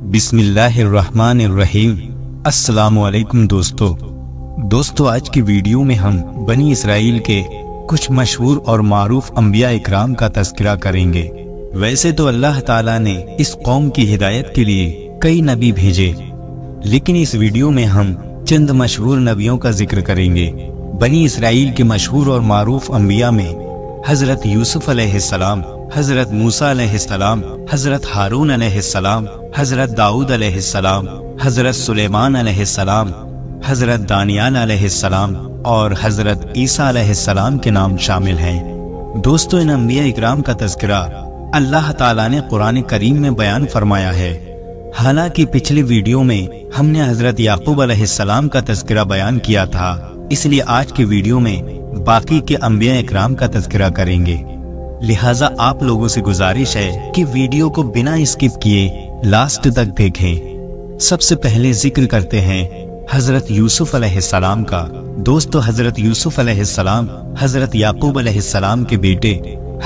बिस्मिल्लाहिर्रहमानिर्रहीम। अस्सलामुअलैकुम दोस्तों, आज की वीडियो में हम बनी इसराइल के कुछ मशहूर और मारूफ अंबिया इकराम का तज़किरा करेंगे। वैसे तो अल्लाह ताला ने इस कौम की हिदायत के लिए कई नबी भेजे, लेकिन इस वीडियो में हम चंद मशहूर नबियों का जिक्र करेंगे। बनी इसराइल के मशहूर और मारूफ अंबिया में हजरत यूसुफ अलैहिस्सलाम, हजरत मूसा अलैहिस्सलाम, हजरत हारून अलैहिस्सलाम, हजरत दाऊद अलैहिस्सलाम, हजरत सुलेमान अलैहिस्सलाम, हजरत दानियाल अलैहिस्सलाम और हजरत ईसा अलैहिस्सलाम के नाम शामिल हैं। दोस्तों, इन अंबिया इकराम का तज़किरा अल्लाह ताला ने कुरान करीम में बयान फरमाया है। हालांकि पिछले वीडियो में हमने हजरत याकूब अलैहिस्सलाम का तज़किरा बयान किया था, इसलिए आज के वीडियो में बाकी के अंबिया इकराम का तज़किरा करेंगे। लिहाजा आप लोगों से गुजारिश है कि वीडियो को बिना स्किप किए लास्ट तक देखें। सबसे पहले जिक्र करते हैं हजरत यूसुफ अलैहिस्सलाम का। दोस्तों, हजरत यूसुफ अलैहिस्सलाम हजरत याकूब अलैहिस्सलाम के बेटे,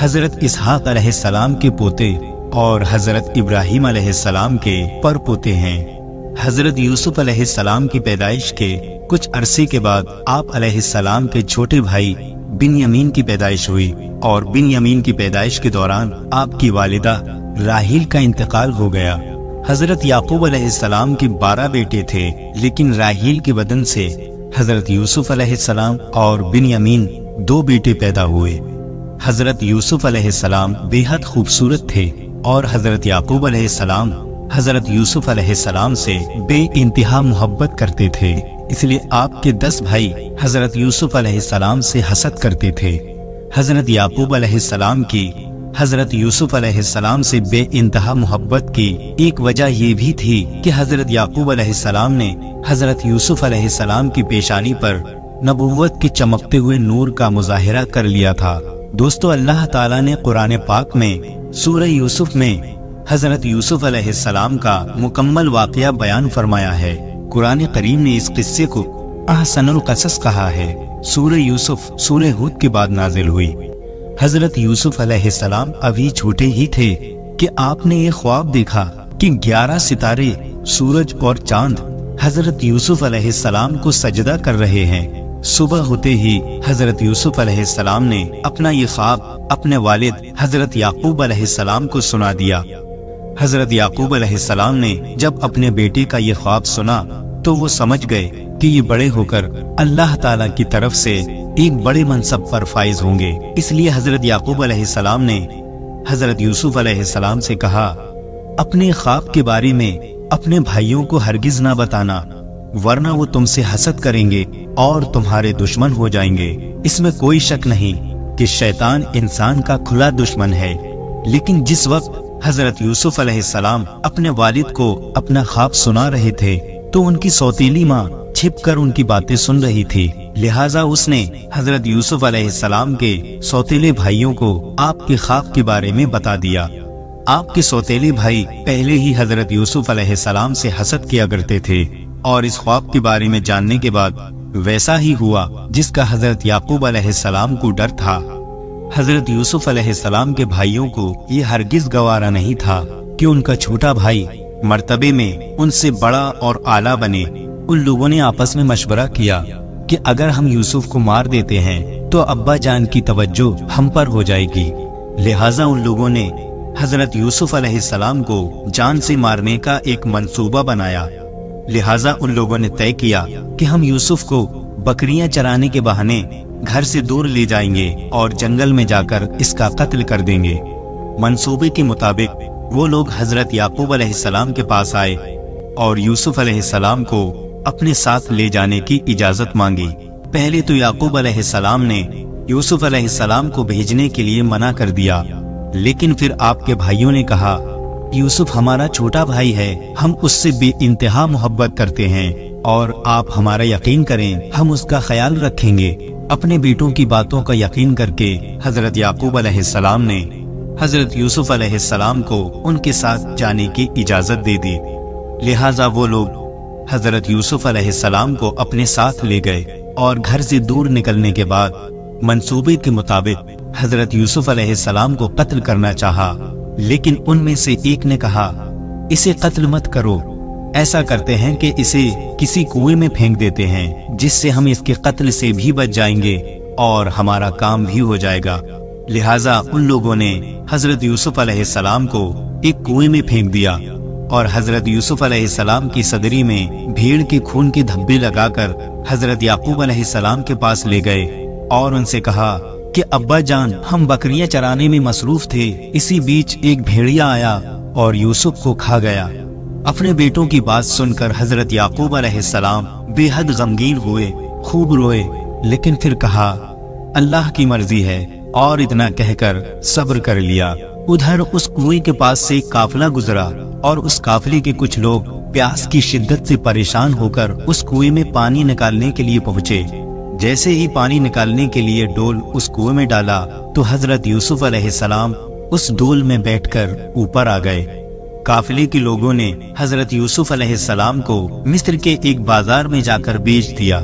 हजरत इसहाक अलैहिस्सलाम के पोते और हजरत इब्राहिम अलैहिस्सलाम के परपोते हैं। हजरत यूसुफ अलैहिस्सलाम की पैदाइश के कुछ अरसे के बाद आप अलैहिस्सलाम के छोटे भाई बिन्यामीन की पैदाइश हुई और बिन्यामीन की पैदाइश के दौरान आपकी वालिदा राहील का इंतकाल हो गया। हजरत याकूब अलैहिस्सलाम के 12 बेटे थे, लेकिन राहील के बदन से हजरत यूसुफ अलैहिस्सलाम और बिन्यामीन 2 बेटे पैदा हुए। हजरत यूसुफ अलैहिस्सलाम बेहद खूबसूरत थे और हजरत याकूब अलैहिस्सलाम हजरत यूसुफ अलैहिस्सलाम से बेइंतहा मोहब्बत करते थे, इसलिए आपके 10 भाई हजरत यूसुफ अलैहिस्सलाम से हसद करते थे। हजरत याकूब अलैहिस्सलाम की हजरत यूसुफ अलैहिस्सलाम से बेइंतहा मोहब्बत की एक वजह ये भी थी कि हजरत याकूब अलैहिस्सलाम ने हजरत यूसुफ अलैहिस्सलाम की पेशानी पर नबुव्वत के चमकते हुए नूर का मुजाहिरा कर लिया था। दोस्तों, अल्लाह ताला ने कुरान पाक में सूरह यूसुफ में हजरत यूसुफ अलैहिस्सलाम का मुकम्मल वाक़या बयान फरमाया है। कुरान करीम ने इस किस्से को अहसनुल क़सस कहा है। सूरह यूसुफ सूरह हूद के बाद नाजिल हुई। हजरत यूसुफ अलैहिस्सलाम अभी छोटे ही थे कि आपने ये ख्वाब देखा कि 11 सितारे, सूरज और चांद हजरत यूसुफ अलैहिस्सलाम को सजदा कर रहे हैं। सुबह होते ही हजरत यूसुफ अलैहिस्सलाम ने अपना ये ख्वाब अपने वालिद हजरत याकूब अलैहिस्सलाम को सुना दिया। हजरत याकूब अलैहिस्सलाम ने जब अपने बेटे का ये ख्वाब सुना तो वो समझ गए कि ये बड़े होकर अल्लाह ताला की तरफ से एक बड़े मनसब पर फाइज होंगे। इसलिए हजरत याकूब अलैहिस्सलाम ने हजरत यूसुफ अलैहिस्सलाम से कहा, अपने ख्वाब के बारे में अपने भाइयों को हरगिज ना बताना, वरना वो तुमसे हसद करेंगे और तुम्हारे दुश्मन हो जाएंगे। इसमें कोई शक नहीं कि शैतान इंसान का खुला दुश्मन है। लेकिन जिस वक्त हजरत यूसुफ अलैहिस्सलाम अपने वालिद को अपना ख्वाब सुना रहे थे तो उनकी सौतीली माँ छिपकर उनकी बातें सुन रही थी। लिहाजा उसने हजरत यूसुफ अलैहिस्सलाम के सौतेले भाइयों को आपके ख्वाब के बारे में बता दिया। आपके सौतेले भाई पहले ही हजरत यूसुफ अलैहिस्सलाम से हसद किया करते थे और इस ख्वाब के बारे में जानने के बाद वैसा ही हुआ जिसका हजरत याकूब अलैहिस्सलाम को डर था। हजरत यूसुफ अलैहिस्सलाम के भाइयों को ये हरगिज गवारा नहीं था कि उनका छोटा भाई मर्तबे में उनसे बड़ा और आला बने। उन लोगों ने आपस में मशवरा किया कि अगर हम यूसुफ को मार देते हैं तो अब्बा जान की तवज्जो हम पर हो जाएगी। लिहाजा उन लोगों ने हजरत यूसुफ अलैहिस्सलाम को जान से मारने का एक मंसूबा बनाया। लिहाजा उन लोगों ने तय किया कि हम यूसुफ को बकरियां चराने के बहाने घर से दूर ले जाएंगे और जंगल में जाकर इसका कत्ल कर देंगे। मंसूबे के मुताबिक वो लोग हजरत याकूब अलैहिस्सलाम के पास आए और यूसुफ अलैहिस्सलाम को अपने साथ ले जाने की इजाजत मांगी। पहले तो याकूब अलैहिस्सलाम ने यूसुफ अलैहिस्सलाम को भेजने के लिए मना कर दिया, लेकिन फिर आपके भाइयों ने कहा, यूसुफ हमारा छोटा भाई है, हम उससे बेइंतहा मोहब्बत करते हैं और आप हमारा यकीन करें, हम उसका ख्याल रखेंगे। अपने बेटों की बातों का यकीन करके हजरत याकूब अलैहिस्सलाम ने हजरत यूसुफ अलैहिस्सलाम को उनके साथ जाने की इजाजत दे दी। लिहाजा वो लोग हजरत यूसुफ अलैहिस्सलाम को अपने साथ ले गए और घर से दूर निकलने के बाद मंसूबे के मुताबिक हजरत यूसुफ अलैहिस्सलाम को कत्ल करना चाहा, लेकिन उनमें से एक ने कहा, इसे कत्ल मत करो। ऐसा करते हैं कि इसे किसी कुएं में फेंक देते हैं, जिससे हम इसके कत्ल से भी बच जाएंगे और हमारा काम भी हो जाएगा। लिहाजा उन लोगों ने हजरत यूसुफ अलैहिस्सलाम को एक कुएं में फेंक दिया और हजरत यूसुफ अलैहिस्सलाम की सदरी में भेड़ के खून के धब्बे लगाकर हजरत याकूब अलैहिस्सलाम के पास ले गए और उनसे कहा कि अब्बा जान, हम बकरियां चराने में मसरूफ थे। इसी बीच एक भेड़िया आया और यूसुफ को खा गया। अपने बेटों की बात सुनकर हजरत याकूब अलैहिस्सलाम बेहद गमगीन हुए, खूब रोए, लेकिन फिर कहा अल्लाह की मर्जी है, और इतना कहकर सब्र कर लिया। उधर उस कुएं के पास से एक काफिला गुजरा और उस काफिले के कुछ लोग प्यास की शिद्दत से परेशान होकर उस कुएं में पानी निकालने के लिए पहुंचे। जैसे ही पानी निकालने के लिए डोल उस कुएं में डाला तो हजरत यूसुफ अलैहिस्सलाम उस डोल में बैठकर ऊपर आ गए। काफिले के लोगों ने हजरत यूसुफ अलैहिस्सलाम को मिस्र के एक बाजार में जाकर बेच दिया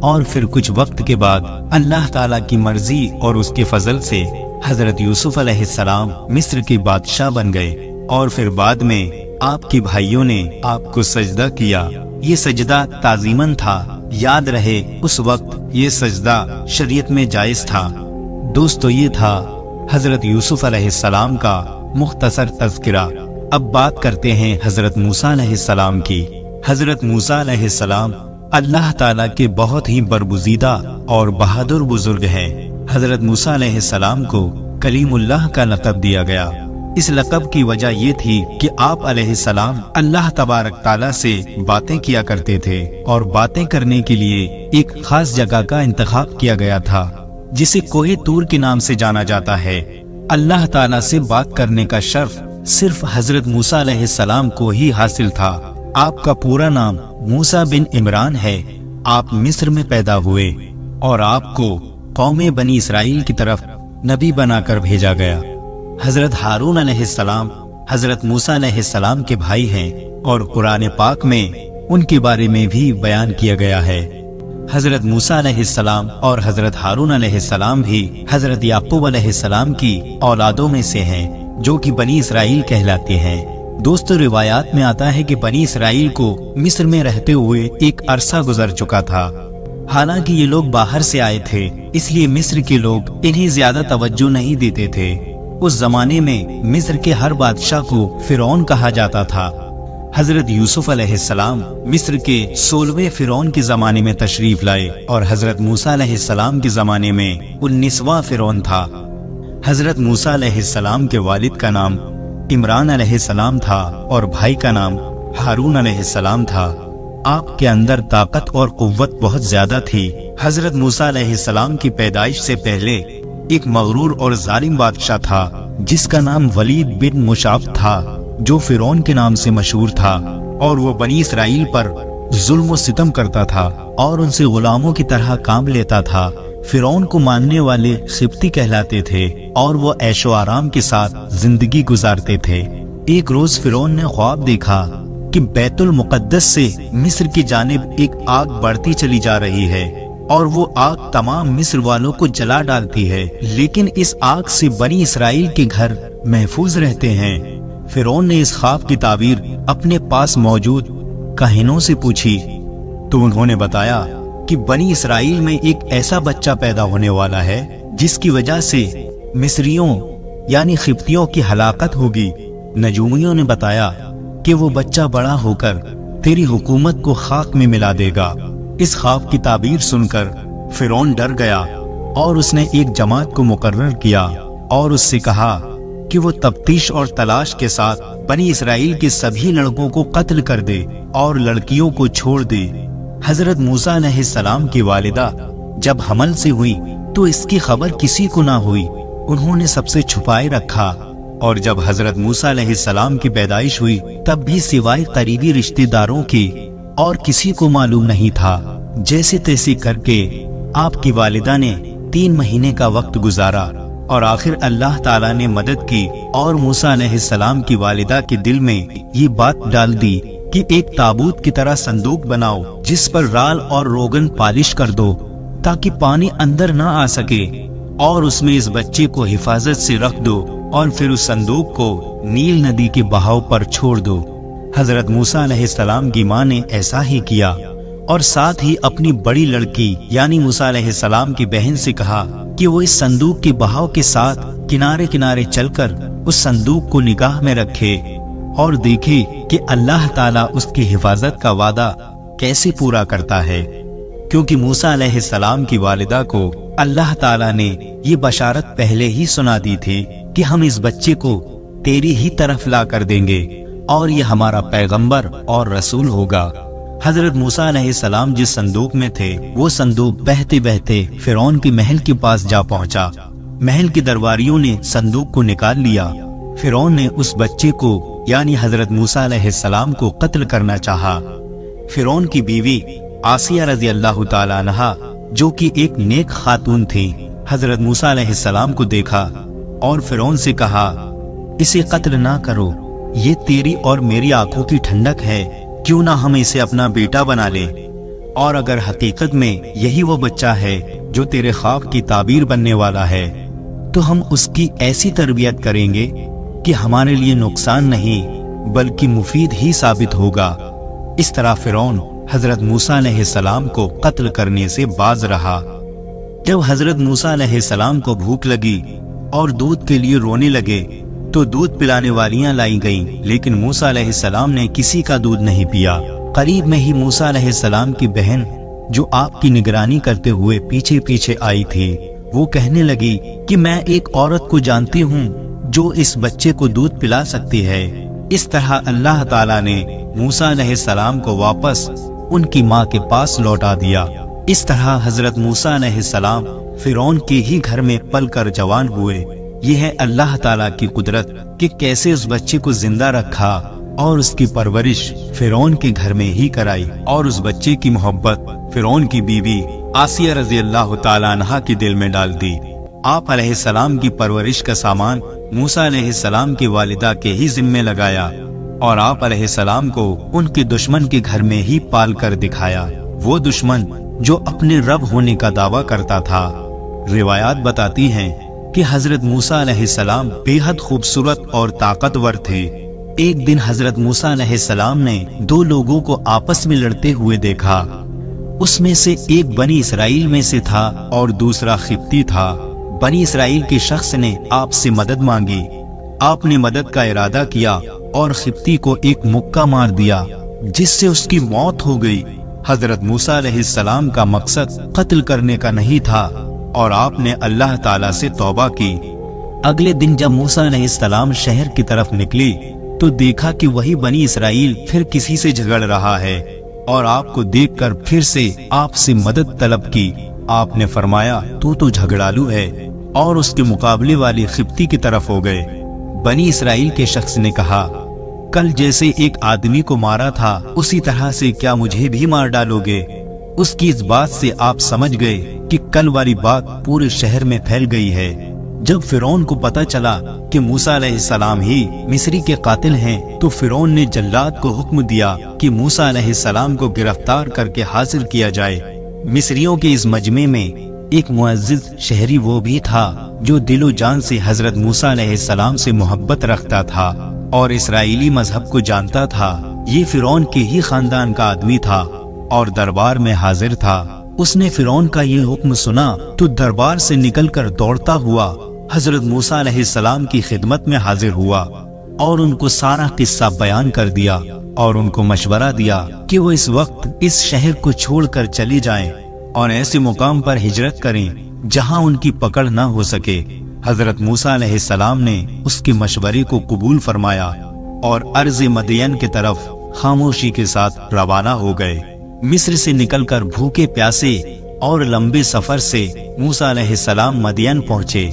और फिर कुछ वक्त के बाद अल्लाह ताला की मर्जी और उसके फजल से हजरत यूसुफ अलैहिस्सलाम मिस्र के बादशाह बन गए। और फिर बाद में आपके भाइयों ने आपको सजदा किया। ये सजदा ताजीमन था, याद रहे उस वक्त ये सजदा शरीयत में जायज था। दोस्तों, ये था हजरत यूसुफ अलैहिस्सलाम का मुख्तसर तज़किरा। अब बात करते हैं हजरत मूसा अलैहिस्सलाम की। हजरत मूसा अलैहिस्सलाम अल्लाह ताला के बहुत ही बरगुज़ीदा और बहादुर बुजुर्ग हैं। हजरत मूसा अलैहिस्सलाम को कलीमुल्लाह का लक़ब दिया गया। इस लक़ब की वजह ये थी कि आप अलैहिस्सलाम अल्लाह तबारक ताला से बातें किया करते थे और बातें करने के लिए एक खास जगह का इंतखाब किया गया था, जिसे कोहे तूर के नाम से जाना जाता है। अल्लाह ताला से बात करने का शर्फ सिर्फ हजरत मूसा अलैहिस्सलाम को ही हासिल था। आपका पूरा नाम मूसा बिन इमरान है। आप मिस्र में पैदा हुए और आपको कौमे बनी इसराइल की तरफ नबी बनाकर भेजा गया। हजरत हारून अलैहिस्सलाम हजरत मूसा अलैहिस्सलाम के भाई हैं और कुरान पाक में उनके बारे में भी बयान किया गया है। हजरत मूसा अलैहिस्सलाम और हजरत हारून अलैहिस्सलाम भी हजरत याकूब अलैहिस्सलाम की औलादों में से हैं, जो कि बनी इसराइल कहलाते हैं। दोस्तों, रिवायात में आता है कि बनी इसराइल को मिस्र में रहते हुए एक अरसा गुजर चुका था। हालांकि ये लोग बाहर से आए थे, इसलिए मिस्र के लोग इन्हें ज्यादा तवज्जो नहीं देते थे। उस जमाने में मिस्र के हर बादशाह को फिरौन कहा जाता था। हजरत यूसुफ अलैहिस्सलाम मिस्र के 16वें फिरौन के जमाने में तशरीफ लाए और हजरत मूसा अलैहिस्सलाम के जमाने में 19वां फिरौन था। हजरत मूसा अलैहिस्सलाम के वालिद का नाम इमरान अलैहिस्सलाम था और भाई का नाम हारून अलैहिस्सलाम था। आपके अंदर ताकत और कुव्वत बहुत ज्यादा थी। हजरत मूसा अलैहिस्सलाम की पैदाइश से पहले एक मगरूर और जालिम बादशाह था, जिसका नाम वलीद बिन मुशाफ था, जो फिरौन के नाम से मशहूर था और वो बनी इसराइल पर जुल्म व सितम करता था और उनसे गुलामों की तरह काम लेता था। फिरौन को मानने वाले सिब्ती कहलाते थे और वो ऐशो आराम के साथ जिंदगी गुजारते थे। एक रोज फिरौन ने ख्वाब देखा कि बैतुल मुकद्दस से मिस्र की जानिब एक आग बढ़ती चली जा रही है और वो आग तमाम मिस्र वालों को जला डालती है, लेकिन इस आग से बनी इसराइल के घर महफूज रहते हैं। फिरौन ने इस ख्वाब की ताबीर अपने पास मौजूद काहिनों से पूछी तो उन्होंने बताया कि बनी इसराइल में एक ऐसा बच्चा पैदा होने वाला है जिसकी वजह से मिस्रियों यानी खिब्तियों की हलाकत होगी। नजूमियों ने बताया कि वो बच्चा बड़ा होकर तेरी हुकूमत को खाक में मिला देगा। इस ख्वाब की ताबीर सुनकर फिरौन डर गया और उसने एक जमात को मुकर्रर किया और उससे कहा कि वो तफ्तीश और तलाश के साथ बनी इसराइल के सभी लड़कों को कत्ल कर दे और लड़कियों को छोड़ दे। हजरत मूसा अलैहिस्सलाम की वालिदा जब हमल से हुई तो इसकी खबर किसी को ना हुई। उन्होंने सबसे छुपाए रखा और जब हजरत मूसा अलैहिस्सलाम की पैदाइश हुई तब भी सिवाय करीबी रिश्तेदारों के और किसी को मालूम नहीं था। जैसे तैसे करके आपकी वालिदा ने 3 महीने का वक्त गुजारा और आखिर अल्लाह ताला ने मदद की और मूसा अलैहिस्सलाम की वालिदा के दिल में ये बात डाल दी कि एक ताबूत की तरह संदूक बनाओ जिस पर राल और रोगन पालिश कर दो ताकि पानी अंदर ना आ सके और उसमें इस बच्चे को हिफाजत से रख दो और फिर उस संदूक को नील नदी के बहाव पर छोड़ दो। हजरत मूसा अलैहिस्सलाम की माँ ने ऐसा ही किया और साथ ही अपनी बड़ी लड़की यानी मूसा अलैहिस्सलाम की बहन से कहा कि वो इस संदूक के बहाव के साथ किनारे किनारे चलकर उस संदूक को निगाह में रखे और देखे कि अल्लाह ताला उसकी हिफाजत का वादा कैसे पूरा करता है, क्योंकि मूसा अलैहिस्सलाम की वालिदा को अल्लाह ताला ने ये बशारत पहले ही सुना दी थी कि हम इस बच्चे को तेरी ही तरफ ला कर देंगे और ये हमारा पैगंबर और रसूल होगा। हजरत मूसा अलैहिस्सलाम जिस संदूक में थे वो संदूक बहते बहते फिरौन के महल के पास जा पहुंचा। महल के दरबारियों ने संदूक को निकाल लिया। फिरौन ने उस बच्चे को यानी हजरत मूसा अलैहिस्सलाम को कत्ल करना चाहा। फिरौन की बीवी आसिया रज़ी अल्लाह ताला अन्हा जो कि एक नेक खातून थी, हजरत मूसा अलैहिस्सलाम को देखा और फिरौन से कहा, इसे कत्ल ना करो, ये तेरी और मेरी आंखों की ठंडक है, क्यों ना हम इसे अपना बेटा बना ले, और अगर हकीकत में यही वो बच्चा है जो तेरे ख्वाब की ताबीर बनने वाला है तो हम उसकी ऐसी तरबियत करेंगे कि हमारे लिए नुकसान नहीं बल्कि मुफीद ही साबित होगा। इस तरह फिरौन हजरत मूसा अलैहिस्सलाम को कत्ल करने से बाज रहा। जब हजरत मूसा अलैहिस्सलाम को भूख लगी और दूध के लिए रोने लगे तो दूध पिलाने वालियां लाई गईं, लेकिन मूसा अलैहिस्सलाम ने किसी का दूध नहीं पिया। करीब में ही मूसा अलैहिस्सलाम की बहन जो आपकी निगरानी करते हुए पीछे पीछे आई थी, वो कहने लगी कि मैं एक औरत को जानती हूँ जो इस बच्चे को दूध पिला सकती है। इस तरह अल्लाह ताला ने मूसा अलैहिस्सलाम को वापस उनकी माँ के पास लौटा दिया। इस तरह हजरत मूसा अलैहिस्सलाम फिरौन के ही घर में पल कर जवान हुए। यह है अल्लाह ताला की कुदरत कि कैसे उस बच्चे को जिंदा रखा और उसकी परवरिश फिरौन के घर में ही कराई और उस बच्चे की मोहब्बत फिरौन की बीवी आसिया रज़ी अल्लाह ताला अन्हा के दिल में डाल दी। आप अलैहिस्सलाम की परवरिश का सामान मूसा अलैहिस्सलाम की वालिदा के ही जिम्मे लगाया और आप अलैहिस्सलाम को उनके दुश्मन के घर में ही पाल कर दिखाया, वो दुश्मन जो अपने रब होने का दावा करता था। रिवायात बताती हैं कि हजरत मूसा अलैहिस्सलाम बेहद खूबसूरत और ताकतवर थे। एक दिन हजरत मूसा अलैहिस्सलाम ने दो लोगों को आपस में लड़ते हुए देखा। उसमें से एक बनी इसराइल में से था और दूसरा खिब्ती था। बनी इसराइल के शख्स ने आपसे मदद मांगी। आपने मदद का इरादा किया और खिब्ती को एक मुक्का मार दिया जिससे उसकी मौत हो गई। हजरत मूसा अलैहिस्सलाम का मकसद कत्ल करने का नहीं था और आपने अल्लाह ताला से तौबा की। अगले दिन जब मूसा अलैहिस्सलाम शहर की तरफ निकली तो देखा कि वही बनी इसराइल फिर किसी से झगड़ रहा है और आपको देखकर फिर से आपसे मदद तलब की। आपने फरमाया, तू तो झगड़ालू है, और उसके मुकाबले वाली खिब्ती की तरफ हो गए। बनी इसराइल के शख्स ने कहा, कल जैसे एक आदमी को मारा था उसी तरह से क्या मुझे भी मार डालोगे? उसकी इस बात से आप समझ गए कि कल वाली बात पूरे शहर में फैल गई है। जब फिरौन को पता चला कि मूसा अलैहिस्सलाम ही मिस्री के कातिल हैं, तो फिरौन ने जल्लाद को हुक्म दिया कि मूसा अलैहिस्सलाम को गिरफ्तार करके हाजिर किया जाए। मिस्रियों के इस मजमे में एक मुअज्जिज शहरी वो भी था जो दिलो जान से हजरत मूसा अलैहिस्सलाम से मोहब्बत रखता था और इसराइली मजहब को जानता था। ये फिरौन के ही खानदान का आदमी था और दरबार में हाजिर था। उसने फिरौन का ये हुक्म सुना तो दरबार से निकलकर दौड़ता हुआ हजरत मूसा अलैहिस्सलाम की खिदमत में हाजिर हुआ और उनको सारा किस्सा बयान कर दिया और उनको मशवरा दिया कि वो इस वक्त इस शहर को छोड़कर चले जाएं और ऐसे मुकाम पर हिजरत करें जहां उनकी पकड़ न हो सके। हजरत मूसा अलैहिस्सलाम ने उसके मशवरे को कबूल फरमाया और अर्ज़ मदियन की तरफ खामोशी के साथ रवाना हो गए। मिस्र से निकलकर भूखे प्यासे और लंबे सफर से मूसा अलैहिस्सलाम मदियन पहुँचे।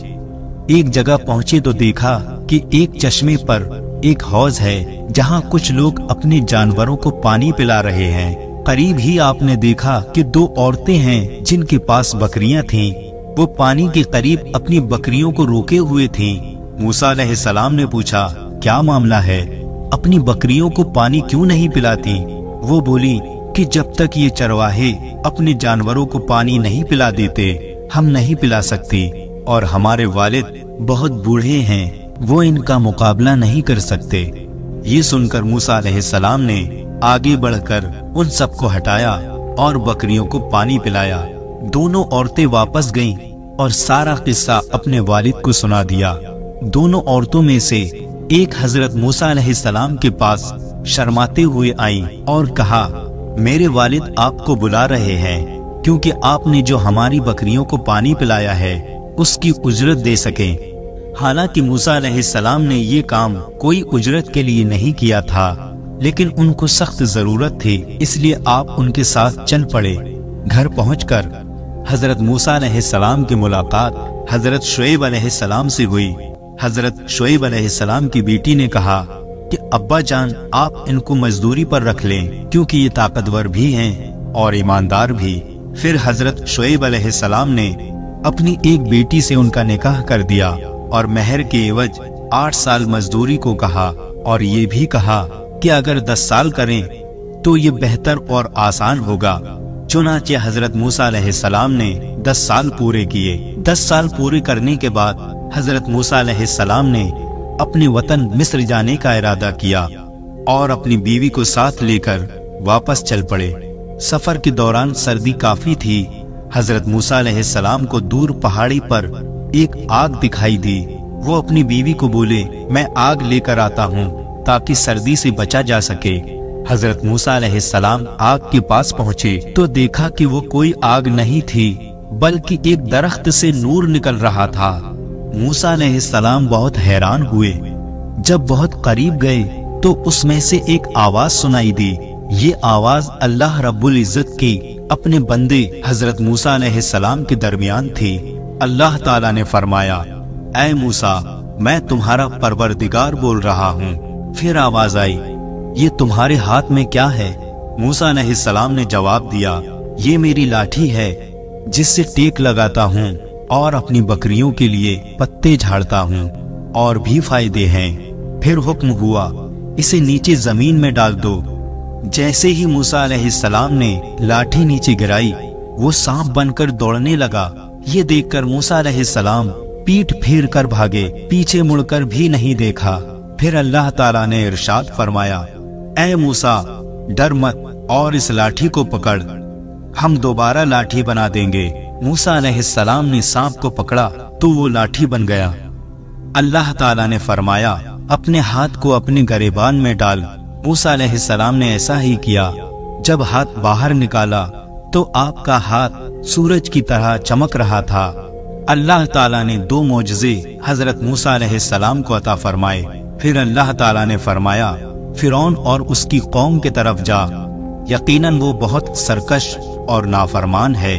एक जगह पहुँचे तो देखा कि एक चश्मे पर एक हौज है जहाँ कुछ लोग अपने जानवरों को पानी पिला रहे हैं। करीब ही आपने देखा कि दो औरतें हैं जिनके पास बकरियां थीं। वो पानी के करीब अपनी बकरियों को रोके हुए थीं। मूसा अलैहिस्सलाम ने पूछा, क्या मामला है? अपनी बकरियों को पानी क्यों नहीं पिलाती? वो बोली कि जब तक ये चरवाहे अपने जानवरों को पानी नहीं पिला देते हम नहीं पिला सकती, और हमारे वालिद बहुत बूढ़े हैं, वो इनका मुकाबला नहीं कर सकते। ये सुनकर मूसा अलैहिस्सलाम ने आगे बढ़कर उन सबको हटाया और बकरियों को पानी पिलाया। दोनों औरतें वापस गईं और सारा किस्सा अपने वालिद को सुना दिया। दोनों औरतों में से एक हजरत मूसा अलैहिस्सलाम के पास शर्माते हुए आईं और कहा, मेरे वालिद आपको बुला रहे हैं, क्योंकि आपने जो हमारी बकरियों को पानी पिलाया है उसकी उजरत दे सकें। हालांकि मूसा अलैहिस्सलाम ने ये काम कोई उजरत के लिए नहीं किया था, लेकिन उनको सख्त जरूरत थी, इसलिए आप उनके साथ चल पड़े। घर पहुंचकर हजरत मूसा अलैहिस्सलाम की मुलाकात हजरत शुएब अलैहिस्सलाम से हुई। हजरत शुएब अलैहिस्सलाम की बेटी ने कहा कि अब्बा जान, आप इनको मजदूरी पर रख लें, क्योंकि ये ताकतवर भी हैं और ईमानदार भी। फिर हजरत शुएब अलैहिस्सलाम ने अपनी एक बेटी से उनका निकाह कर दिया और महर के एवज 8 साल मजदूरी को कहा, और ये भी कहा कि अगर 10 साल करें तो ये बेहतर और आसान होगा। चुनांचे हजरत मूसा अलैहिस्सलाम ने 10 साल पूरे किए। 10 साल पूरे करने के बाद हजरत मूसा अलैहिस्सलाम ने अपने वतन मिस्र जाने का इरादा किया और अपनी बीवी को साथ लेकर वापस चल पड़े। सफर के दौरान सर्दी काफी थी। हजरत मूसा अलैहिस्सलाम को दूर पहाड़ी पर एक आग दिखाई दी। वो अपनी बीवी को बोले, मैं आग लेकर आता हूँ ताकि सर्दी से बचा जा सके। हजरत मूसा अलैहिस्सलाम आग के पास पहुँचे तो देखा कि वो कोई आग नहीं थी, बल्कि एक दरख्त से नूर निकल रहा था। मूसा अलैहिस्सलाम बहुत हैरान हुए। जब बहुत करीब गए तो उसमें से एक आवाज सुनाई दी। ये आवाज अल्लाह रब्बुल इज्जत की अपने बंदे हजरत मूसा अलैहिस्सलाम के दरमियान थी। अल्लाह ताला ने फरमाया, ऐ मूसा, मैं तुम्हारा परवरदिगार बोल रहा हूँ। फिर आवाज आई, ये तुम्हारे हाथ में क्या है? मूसा अलैहिस्सलाम ने जवाब दिया, ये मेरी लाठी है जिससे टेक लगाता हूँ और अपनी बकरियों के लिए पत्ते झाड़ता हूँ, और भी फायदे हैं। फिर हुक्म हुआ, इसे नीचे जमीन में डाल दो। जैसे ही मूसा अलैहिस्सलाम ने लाठी नीचे गिराई, वो सांप बनकर दौड़ने लगा। ये देखकर मूसा अलैहिस्सलाम पीठ फेर कर भागे, पीछे मुड़कर भी नहीं देखा। फिर अल्लाह ताला ने इरशाद फरमाया, ऐ मूसा, डर मत और इस लाठी को पकड़, हम दोबारा लाठी बना देंगे। मूसा अलैहिस्सलाम ने सांप को पकड़ा तो वो लाठी बन गया। अल्लाह ताला ने फरमाया, अपने हाथ को अपने गरेबान में डाल। मूसा अलैहिस्सलाम ने ऐसा ही किया। जब हाथ बाहर निकाला तो आपका हाथ सूरज की तरह चमक रहा था। अल्लाह ताला ने 2 मौजज़े हजरत मूसा अलैहिस्सलाम को अता फरमाए। फिर अल्लाह ताला ने फरमाया, फिरौन और उसकी कौम के तरफ जा, यकीनन वो बहुत सरकश और नाफरमान है।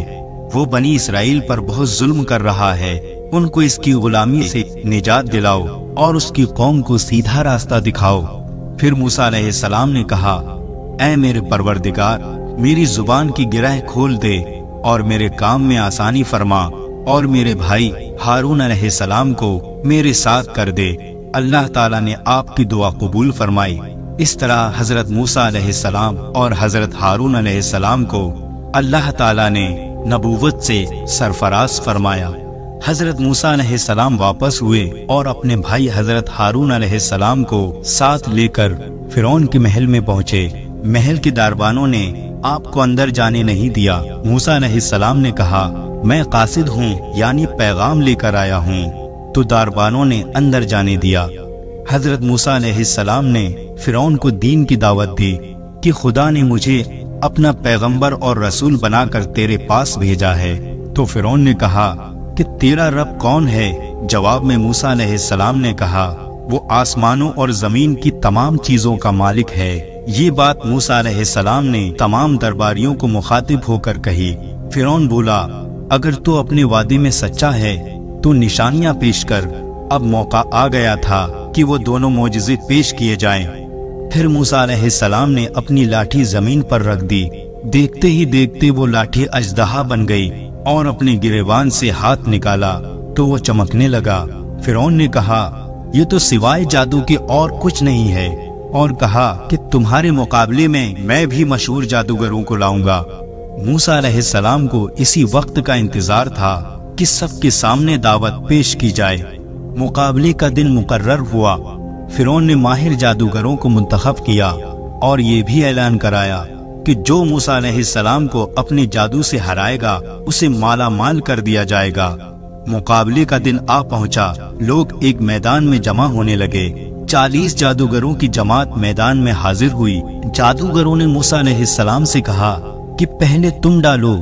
वो बनी इसराइल पर बहुत जुल्म कर रहा है। उनको इसकी गुलामी से निजात दिलाओ और उसकी कौम को सीधा रास्ता दिखाओ। फिर मूसा अलैहिस्सलाम ने कहा, ऐ मेरे परवरदिगार, मेरी जुबान की गिरह खोल दे और मेरे काम में आसानी फरमा, और मेरे भाई हारून अलैहिस्सलाम को मेरे साथ कर दे। अल्लाह ताला ने आपकी दुआ कबूल फरमाई। इस तरह हजरत मूसा अलैहिस्सलाम और हजरत हारून अलैहिस्सलाम को अल्लाह ताला ने नबूवत से सरफराज फरमाया। हजरत मूसा अलैहिस्सलाम वापस हुए और अपने भाई हजरत हारून अलैहिस्सलाम को साथ लेकर फिरौन के महल में पहुँचे। महल के दरबानों ने आपको अंदर जाने नहीं दिया। मूसा अलैहिस्सलाम ने कहा, मैं कासिद हूँ, यानी पैगाम लेकर आया हूँ। तो दरबानों ने अंदर जाने दिया। हजरत मूसा अलैहिस्सलाम ने फिरौन को दीन की दावत दी कि खुदा ने मुझे अपना पैगंबर और रसूल बनाकर तेरे पास भेजा है। तो फिरौन ने कहा कि तेरा रब कौन है? जवाब में मूसा अलैहिस्सलाम ने कहा, वो आसमानों और जमीन की तमाम चीजों का मालिक है। ये बात मूसा अलैहिस्सलाम ने तमाम दरबारियों को मुखातिब होकर कही। फिरौन बोला, अगर तू अपने वादे में सच्चा है तो निशानियां पेश कर। अब मौका आ गया था कि वो दोनों मौजिज़े पेश किए जाएं। फिर मूसा अलैहिस्सलाम ने अपनी लाठी जमीन पर रख दी। देखते ही देखते वो लाठी अजदहा बन गई और अपने गिरेबान से हाथ निकाला तो वो चमकने लगा। फिरौन ने कहा, ये तो सिवाय जादू के और कुछ नहीं है, और कहा कि तुम्हारे मुकाबले में मैं भी मशहूर जादूगरों को लाऊंगा। मूसा अलैहिस्सलाम को इसी वक्त का इंतजार था कि सबके सामने दावत पेश की जाए। मुकाबले का दिन मुकर्रर हुआ। فرعون نے ماہر جادوگروں کو منتخب کیا اور یہ بھی اعلان کرایا کہ جو موسیٰ علیہ السلام کو اپنے جادو سے ہرائے گا اسے مالا مال کر دیا جائے گا۔ مقابلے کا دن آ پہنچا، لوگ ایک میدان میں جمع ہونے لگے۔ 40 جادوگروں کی جماعت میدان میں حاضر ہوئی۔ جادوگروں نے موسیٰ علیہ السلام سے کہا کہ پہلے تم ڈالو۔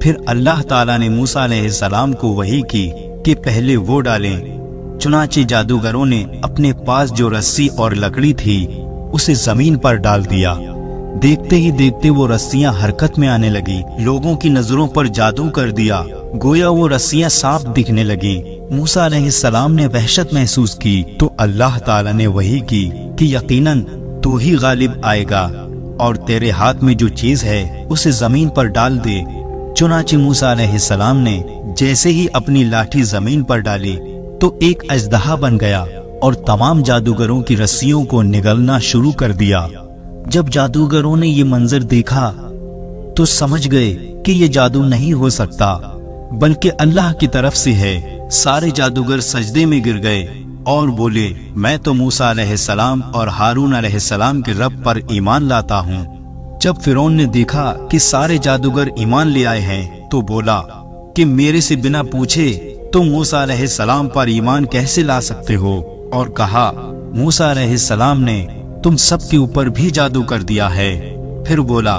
پھر اللہ تعالیٰ نے موسیٰ علیہ السلام کو وحی کی کہ پہلے وہ ڈالیں۔ چنانچہ جادوگروں نے اپنے پاس جو رسی اور لکڑی تھی اسے زمین پر ڈال دیا۔ دیکھتے ہی دیکھتے وہ رسیاں حرکت میں آنے لگی، لوگوں کی نظروں پر جادو کر دیا، گویا وہ رسیاں صاف دکھنے لگی۔ موسیٰ علیہ السلام نے وحشت محسوس کی تو اللہ تعالیٰ نے وحی کی کہ یقیناً تو ہی غالب آئے گا اور تیرے ہاتھ میں جو چیز ہے اسے زمین پر ڈال دے۔ چنانچہ موسیٰ علیہ السلام نے جیسے ہی اپنی لاٹھی زمین پر ڈالی تو ایک اژدہا بن گیا اور تمام جادوگروں کی رسیوں کو نگلنا شروع کر دیا۔ جب جادوگروں نے یہ منظر دیکھا تو سمجھ گئے کہ یہ جادو نہیں ہو سکتا بلکہ اللہ کی طرف سے ہے۔ سارے جادوگر سجدے میں گر گئے اور بولے، میں تو موسیٰ علیہ السلام اور ہارون علیہ السلام کے رب پر ایمان لاتا ہوں۔ جب فرعون نے دیکھا کہ سارے جادوگر ایمان لے آئے ہیں تو بولا کہ میرے سے بنا پوچھے تم موسیٰ علیہ السلام پر ایمان کیسے لا سکتے ہو؟ اور کہا، موسیٰ علیہ السلام نے تم سب کے اوپر بھی جادو کر دیا ہے۔ پھر بولا،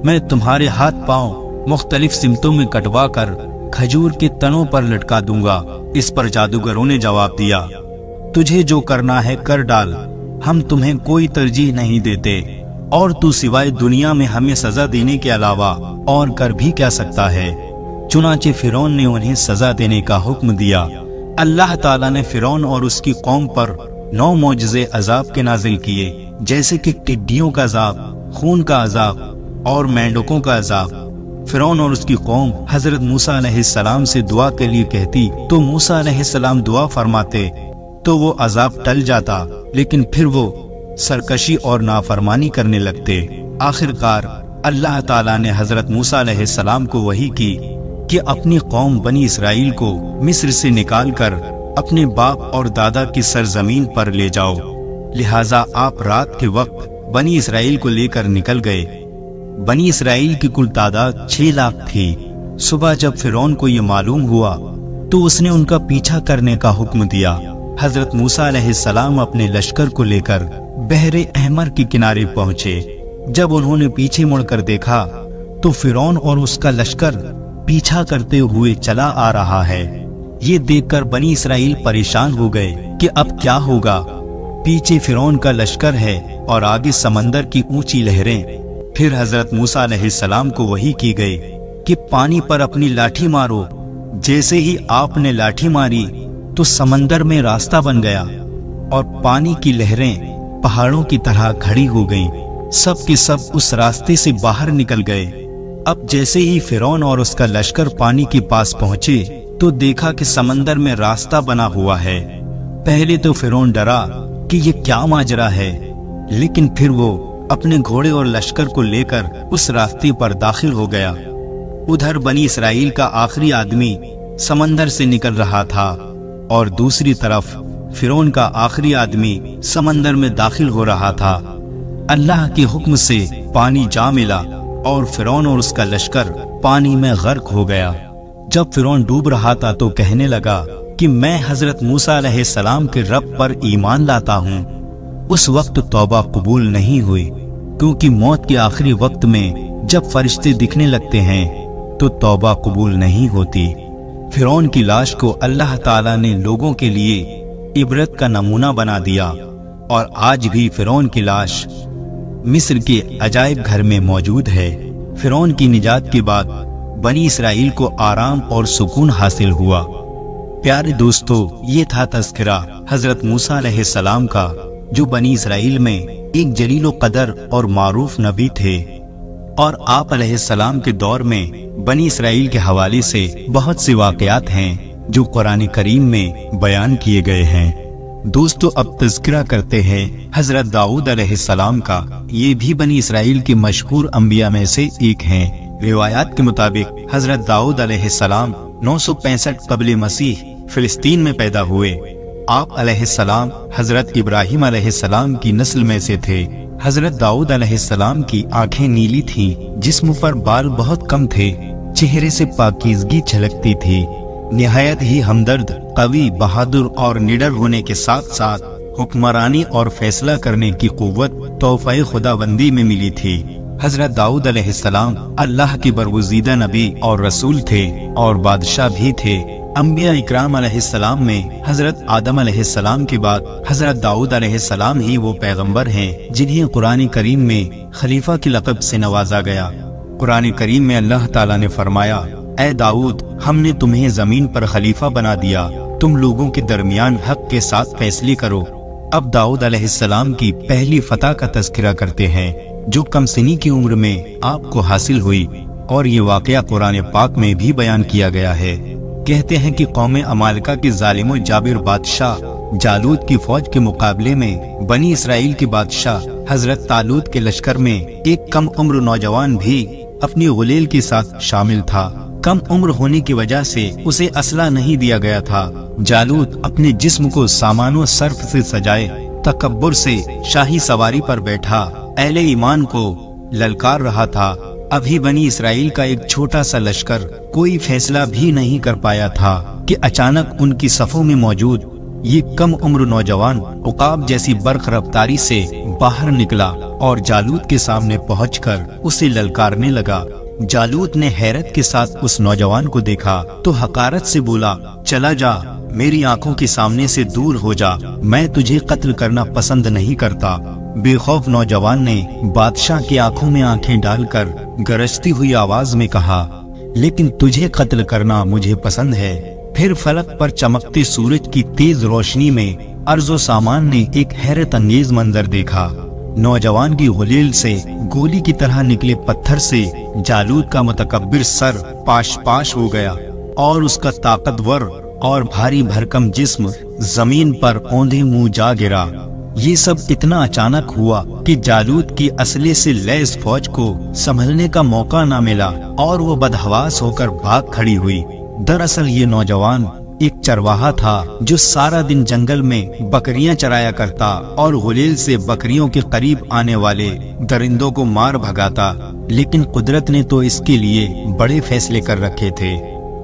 میں تمہارے ہاتھ پاؤں مختلف سمتوں میں کٹوا کر کھجور کے تنوں پر لٹکا دوں گا۔ اس پر جادوگروں نے جواب دیا، تجھے جو کرنا ہے کر ڈال، ہم تمہیں کوئی ترجیح نہیں دیتے، اور تو سوائے دنیا میں ہمیں سزا دینے کے علاوہ اور کر بھی کیا سکتا ہے؟ چنانچہ فرعون نے انہیں سزا دینے کا حکم دیا۔ اللہ تعالیٰ نے فرعون اور اس کی قوم پر 9 معجزے عذاب کے نازل کیے، جیسے کہ ٹڈیوں کا عذاب، خون کا عذاب اور مینڈکوں کا عذاب۔ فرعون اور اس کی قوم حضرت موسیٰ علیہ السلام سے دعا کے لیے کہتی تو موسیٰ علیہ السلام دعا فرماتے تو وہ عذاب ٹل جاتا، لیکن پھر وہ سرکشی اور نافرمانی کرنے لگتے۔ آخر کار اللہ تعالیٰ نے حضرت موسیٰ علیہ السلام کو وحی کی کہ اپنی قوم بنی اسرائیل کو مصر سے نکال کر اپنے باپ اور دادا کی سرزمین پر لے جاؤ۔ لہٰذا آپ رات کے وقت بنی اسرائیل کو لے کر نکل گئے۔ بنی اسرائیل کی کل تعداد 6 لاکھ تھی۔ صبح جب فرعون کو یہ معلوم ہوا تو اس نے ان کا پیچھا کرنے کا حکم دیا۔ حضرت موسیٰ علیہ السلام اپنے لشکر کو لے کر بحر احمر کے کنارے پہنچے۔ جب انہوں نے پیچھے مڑ کر دیکھا تو فرعون اور اس کا لشکر پیچھا کرتے ہوئے چلا آ رہا ہے۔ یہ دیکھ کر بنی اسرائیل پریشان ہو گئے کہ اب کیا ہوگا۔ پیچھے فرعون کا لشکر ہے اور آگے سمندر کی اونچی لہریں۔ پھر حضرت موسیٰ علیہ السلام کو وحی کی گئی کہ پانی پر اپنی لاٹھی مارو۔ جیسے ہی آپ نے لاٹھی ماری تو سمندر میں راستہ بن گیا اور پانی کی لہریں پہاڑوں کی طرح کھڑی ہو گئیں۔ سب کے سب اس راستے سے باہر نکل گئے۔ اب جیسے ہی فرعون اور اس کا لشکر پانی کے پاس پہنچے تو دیکھا کہ سمندر میں راستہ بنا ہوا ہے۔ پہلے تو فرعون ڈرا کہ یہ کیا ماجرا ہے، لیکن پھر وہ اپنے گھوڑے اور لشکر کو لے کر اس راستے پر داخل ہو گیا۔ ادھر بنی اسرائیل کا آخری آدمی سمندر سے نکل رہا تھا اور دوسری طرف فرعون کا آخری آدمی سمندر میں داخل ہو رہا تھا۔ اللہ کے حکم سے پانی جا ملا اور فرعون اور اس کا لشکر پانی میں غرق ہو گیا۔ جب فرعون ڈوب رہا تھا تو کہنے لگا کہ میں حضرت موسیٰ علیہ السلام کے رب پر ایمان لاتا ہوں۔ اس وقت توبہ قبول نہیں ہوئی، کیونکہ موت کے آخری وقت میں جب فرشتے دکھنے لگتے ہیں تو توبہ قبول نہیں ہوتی۔ فرعون کی لاش کو اللہ تعالیٰ نے لوگوں کے لیے عبرت کا نمونہ بنا دیا، اور آج بھی فرعون کی لاش مصر کے عجائب گھر میں موجود ہے۔ فرعون کی نجات کے بعد بنی اسرائیل کو آرام اور سکون حاصل ہوا۔ پیارے دوستو، یہ تھا تذکرہ حضرت موسیٰ علیہ السلام کا، جو بنی اسرائیل میں ایک جلیل و قدر اور معروف نبی تھے، اور آپ علیہ السلام کے دور میں بنی اسرائیل کے حوالے سے بہت سے واقعات ہیں جو قرآن کریم میں بیان کیے گئے ہیں۔ دوستو، اب تذکرہ کرتے ہیں حضرت داؤد علیہ السلام کا۔ یہ بھی بنی اسرائیل کے مشہور انبیاء میں سے ایک ہیں۔ روایات کے مطابق حضرت داؤد علیہ السلام 965 قبل مسیح فلسطین میں پیدا ہوئے۔ آپ علیہ السلام حضرت ابراہیم علیہ السلام کی نسل میں سے تھے۔ حضرت داؤد علیہ السلام کی آنکھیں نیلی تھیں، جسم پر بال بہت کم تھے، چہرے سے پاکیزگی جھلکتی تھی۔ نہایت ہی ہمدرد، قوی، بہادر اور نڈر ہونے کے ساتھ ساتھ حکمرانی اور فیصلہ کرنے کی قوت تحفہ خدا بندی میں ملی تھی۔ حضرت داؤد علیہ السلام اللہ کے برگزیدہ نبی اور رسول تھے اور بادشاہ بھی تھے۔ انبیاء اکرام علیہ السلام میں حضرت آدم علیہ السلام کے بعد حضرت داؤد علیہ السلام ہی وہ پیغمبر ہیں جنہیں قرآن کریم میں خلیفہ کے لقب سے نوازا گیا۔ قرآن کریم میں اللہ تعالیٰ نے فرمایا، اے داؤد، ہم نے تمہیں زمین پر خلیفہ بنا دیا، تم لوگوں کے درمیان حق کے ساتھ فیصلے کرو۔ اب داؤد علیہ السلام کی پہلی فتح کا تذکرہ کرتے ہیں جو کم سنی کی عمر میں آپ کو حاصل ہوئی، اور یہ واقعہ قرآن پاک میں بھی بیان کیا گیا ہے۔ کہتے ہیں کہ قوم عمالقہ کے ظالم و جابر بادشاہ جالوت کی فوج کے مقابلے میں بنی اسرائیل کے بادشاہ حضرت طالوت کے لشکر میں ایک کم عمر نوجوان بھی اپنی غلیل کے ساتھ شامل تھا۔ کم عمر ہونے کی وجہ سے اسے اسلحہ نہیں دیا گیا تھا۔ جالوت اپنے جسم کو سامان و صرف سے سجائے تکبر سے شاہی سواری پر بیٹھا اہل ایمان کو للکار رہا تھا۔ ابھی بنی اسرائیل کا ایک چھوٹا سا لشکر کوئی فیصلہ بھی نہیں کر پایا تھا کہ اچانک ان کی صفوں میں موجود یہ کم عمر نوجوان عقاب جیسی برق رفتاری سے باہر نکلا اور جالوت کے سامنے پہنچ کر اسے للکارنے لگا۔ جالوت نے حیرت کے ساتھ اس نوجوان کو دیکھا تو حقارت سے بولا، چلا جا، میری آنکھوں کے سامنے سے دور ہو جا، میں تجھے قتل کرنا پسند نہیں کرتا۔ بے خوف نوجوان نے بادشاہ کی آنکھوں میں آنکھیں ڈال کر گرجتی ہوئی آواز میں کہا، لیکن تجھے قتل کرنا مجھے پسند ہے۔ پھر فلک پر چمکتے سورج کی تیز روشنی میں ارض و سامان نے ایک حیرت انگیز منظر دیکھا۔ نوجوان کی غلیل سے گولی کی طرح نکلے پتھر سے جالوت کا متکبر سر پاش پاش ہو گیا اور اس کا طاقتور اور بھاری بھرکم جسم زمین پر اوندھے منہ جا گرا۔ یہ سب اتنا اچانک ہوا کہ جالوت کی اسلحے سے لیس فوج کو سنبھلنے کا موقع نہ ملا اور وہ بدحواس ہو کر بھاگ کھڑی ہوئی۔ دراصل یہ نوجوان ایک چرواہا تھا جو سارا دن جنگل میں بکریاں چرایا کرتا اور غلیل سے بکریوں کے قریب آنے والے درندوں کو مار بھگاتا، لیکن قدرت نے تو اس کے لیے بڑے فیصلے کر رکھے تھے۔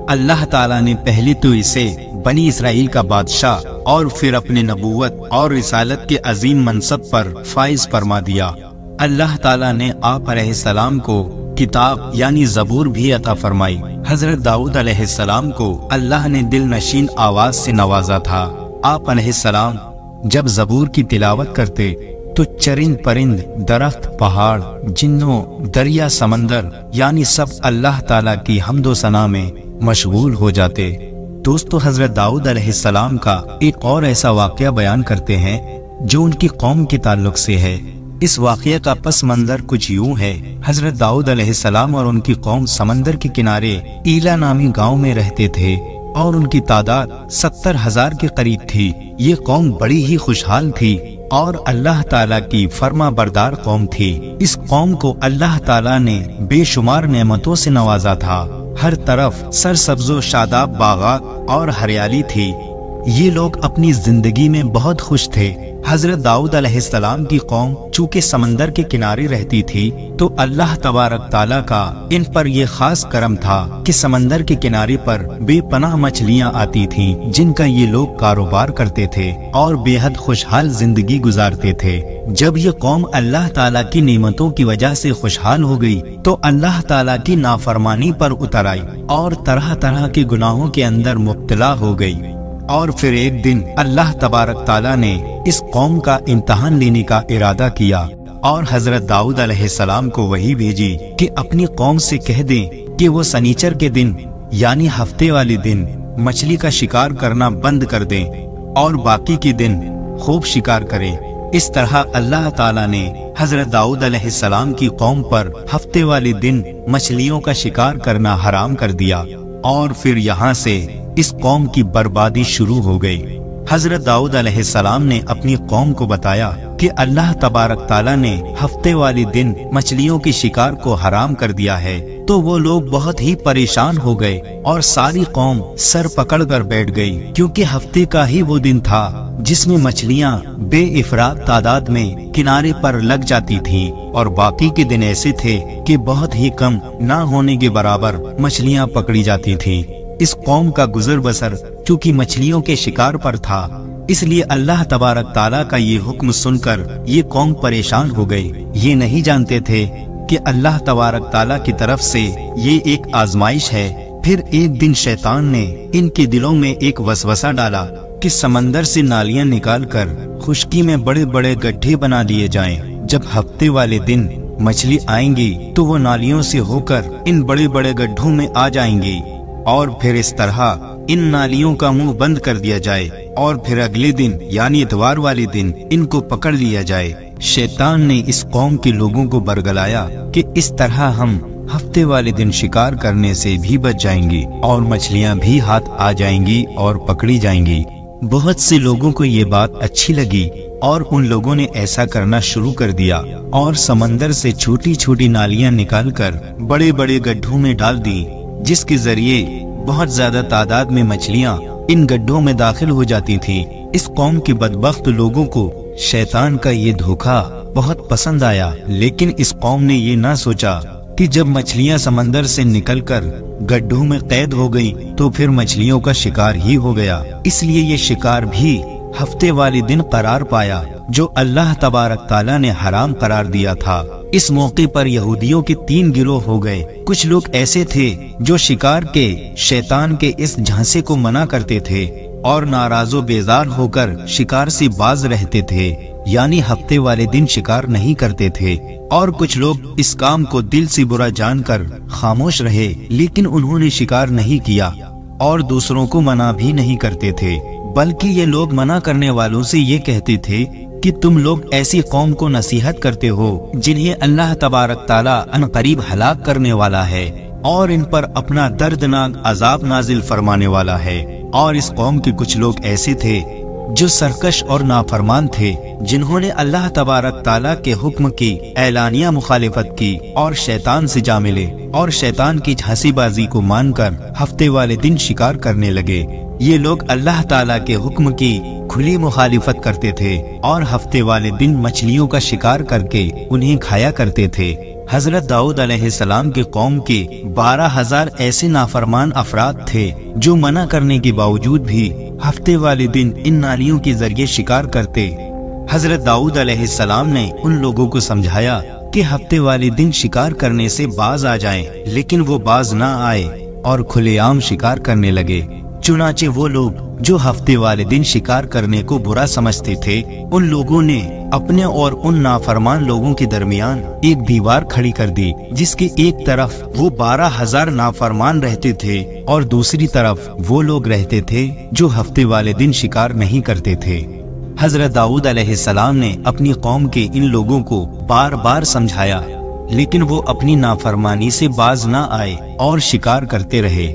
اللہ تعالیٰ نے پہلے تو اسے بنی اسرائیل کا بادشاہ اور پھر اپنے نبوت اور رسالت کے عظیم منصب پر فائز فرما دیا۔ اللہ تعالیٰ نے آپ علیہ السلام کو کتاب یعنی زبور بھی عطا فرمائی۔ حضرت داؤد علیہ السلام کو اللہ نے دل نشین آواز سے نوازا تھا۔ آپ علیہ السلام جب زبور کی تلاوت کرتے تو چرند پرند، درخت، پہاڑ، جنوں، دریا، سمندر یعنی سب اللہ تعالیٰ کی حمد و ثنا میں مشغول ہو جاتے۔ دوستو، حضرت داؤد علیہ السلام کا ایک اور ایسا واقعہ بیان کرتے ہیں جو ان کی قوم کے تعلق سے ہے۔ اس واقعے کا پس منظر کچھ یوں ہے۔ حضرت داؤد علیہ السلام اور ان کی قوم سمندر کے کنارے ایلا نامی گاؤں میں رہتے تھے اور ان کی تعداد 70,000 کے قریب تھی۔ یہ قوم بڑی ہی خوشحال تھی اور اللہ تعالیٰ کی فرما بردار قوم تھی۔ اس قوم کو اللہ تعالیٰ نے بے شمار نعمتوں سے نوازا تھا۔ ہر طرف سرسبز و شاداب باغات اور ہریالی تھی۔ یہ لوگ اپنی زندگی میں بہت خوش تھے۔ حضرت داؤد علیہ السلام کی قوم چونکہ سمندر کے کنارے رہتی تھی تو اللہ تبارک تعالیٰ کا ان پر یہ خاص کرم تھا کہ سمندر کے کنارے پر بے پناہ مچھلیاں آتی تھیں جن کا یہ لوگ کاروبار کرتے تھے اور بے حد خوشحال زندگی گزارتے تھے۔ جب یہ قوم اللہ تعالیٰ کی نعمتوں کی وجہ سے خوشحال ہو گئی تو اللہ تعالیٰ کی نافرمانی پر اتر آئی اور طرح طرح کے گناہوں کے اندر مبتلا ہو گئی۔ اور پھر ایک دن اللہ تبارک تعالیٰ نے اس قوم کا امتحان لینے کا ارادہ کیا اور حضرت داؤد علیہ السلام کو وحی بھیجی کہ اپنی قوم سے کہہ دیں کہ وہ سنیچر کے دن یعنی ہفتے والے دن مچھلی کا شکار کرنا بند کر دیں اور باقی کے دن خوب شکار کریں۔ اس طرح اللہ تعالیٰ نے حضرت داؤد علیہ السلام کی قوم پر ہفتے والے دن مچھلیوں کا شکار کرنا حرام کر دیا اور پھر یہاں سے اس قوم کی بربادی شروع ہو گئی۔ حضرت داؤد علیہ السلام نے اپنی قوم کو بتایا کہ اللہ تبارک تعالیٰ نے ہفتے والے دن مچھلیوں کے شکار کو حرام کر دیا ہے، تو وہ لوگ بہت ہی پریشان ہو گئے اور ساری قوم سر پکڑ کر بیٹھ گئی، کیونکہ ہفتے کا ہی وہ دن تھا جس میں مچھلیاں بے افراط تعداد میں کنارے پر لگ جاتی تھیں، اور باقی کے دن ایسے تھے کہ بہت ہی کم نہ ہونے کے برابر مچھلیاں پکڑی جاتی تھیں۔ اس قوم کا گزر بسر چونکہ مچھلیوں کے شکار پر تھا، اس لیے اللہ تبارک تعالیٰ کا یہ حکم سن کر یہ قوم پریشان ہو گئی۔ یہ نہیں جانتے تھے کہ اللہ تبارک تعالیٰ کی طرف سے یہ ایک آزمائش ہے۔ پھر ایک دن شیطان نے ان کے دلوں میں ایک وسوسہ ڈالا کہ سمندر سے نالیاں نکال کر خشکی میں بڑے بڑے گڈھے بنا دیے جائیں۔ جب ہفتے والے دن مچھلی آئیں گی تو وہ نالیوں سے ہو کر ان بڑے بڑے گڈھوں میں آ جائیں گی، اور پھر اس طرح ان نالیوں کا منہ بند کر دیا جائے، اور پھر اگلے دن یعنی اتوار والے دن ان کو پکڑ لیا جائے۔ شیطان نے اس قوم کے لوگوں کو برگلایا کہ اس طرح ہم ہفتے والے دن شکار کرنے سے بھی بچ جائیں گی اور مچھلیاں بھی ہاتھ آ جائیں گی اور پکڑی جائیں گی۔ بہت سے لوگوں کو یہ بات اچھی لگی اور ان لوگوں نے ایسا کرنا شروع کر دیا اور سمندر سے چھوٹی چھوٹی نالیاں نکال کر بڑے بڑے گڈھوں میں ڈال دی، جس کے ذریعے بہت زیادہ تعداد میں مچھلیاں ان گڈھوں میں داخل ہو جاتی تھیں۔ اس قوم کے بدبخت لوگوں کو شیطان کا یہ دھوکہ بہت پسند آیا، لیکن اس قوم نے یہ نہ سوچا کہ جب مچھلیاں سمندر سے نکل کر گڈھوں میں قید ہو گئیں تو پھر مچھلیوں کا شکار ہی ہو گیا۔ اس لیے یہ شکار بھی ہفتے والے دن قرار پایا جو اللہ تبارک تعالیٰ نے حرام قرار دیا تھا۔ اس موقع پر یہودیوں کے 3 گروہ ہو گئے۔ کچھ لوگ ایسے تھے جو شکار کے شیطان کے اس جھانسے کو منع کرتے تھے اور ناراض و بیزار ہو کر شکار سے باز رہتے تھے، یعنی ہفتے والے دن شکار نہیں کرتے تھے، اور کچھ لوگ اس کام کو دل سے برا جان کر خاموش رہے، لیکن انہوں نے شکار نہیں کیا اور دوسروں کو منع بھی نہیں کرتے تھے، بلکہ یہ لوگ منع کرنے والوں سے یہ کہتے تھے کہ تم لوگ ایسی قوم کو نصیحت کرتے ہو جنہیں اللہ تبارک تعالیٰ ان قریب ہلاک کرنے والا ہے اور ان پر اپنا دردناک عذاب نازل فرمانے والا ہے۔ اور اس قوم کے کچھ لوگ ایسے تھے جو سرکش اور نافرمان تھے، جنہوں نے اللہ تبارک تعالیٰ کے حکم کی اعلانیہ مخالفت کی اور شیطان سے جا ملے اور شیطان کی جھانسی بازی کو مان کر ہفتے والے دن شکار کرنے لگے۔ یہ لوگ اللہ تعالیٰ کے حکم کی کھلی مخالفت کرتے تھے اور ہفتے والے دن مچھلیوں کا شکار کر کے انہیں کھایا کرتے تھے۔ حضرت داؤد علیہ السلام کی قوم کے 12,000 ایسے نافرمان افراد تھے جو منع کرنے کے باوجود بھی ہفتے والے دن ان نالیوں کے ذریعے شکار کرتے۔ حضرت داؤد علیہ السلام نے ان لوگوں کو سمجھایا کہ ہفتے والے دن شکار کرنے سے باز آ جائیں، لیکن وہ باز نہ آئے اور کھلے عام شکار کرنے لگے۔ چنانچہ وہ لوگ جو ہفتے والے دن شکار کرنے کو برا سمجھتے تھے، ان لوگوں نے اپنے اور ان نافرمان لوگوں کے درمیان ایک دیوار کھڑی کر دی، جس کے ایک طرف وہ 12,000 نافرمان رہتے تھے اور دوسری طرف وہ لوگ رہتے تھے جو ہفتے والے دن شکار نہیں کرتے تھے۔ حضرت داؤد علیہ السلام نے اپنی قوم کے ان لوگوں کو بار بار سمجھایا، لیکن وہ اپنی نافرمانی سے باز نہ آئے اور شکار کرتے رہے۔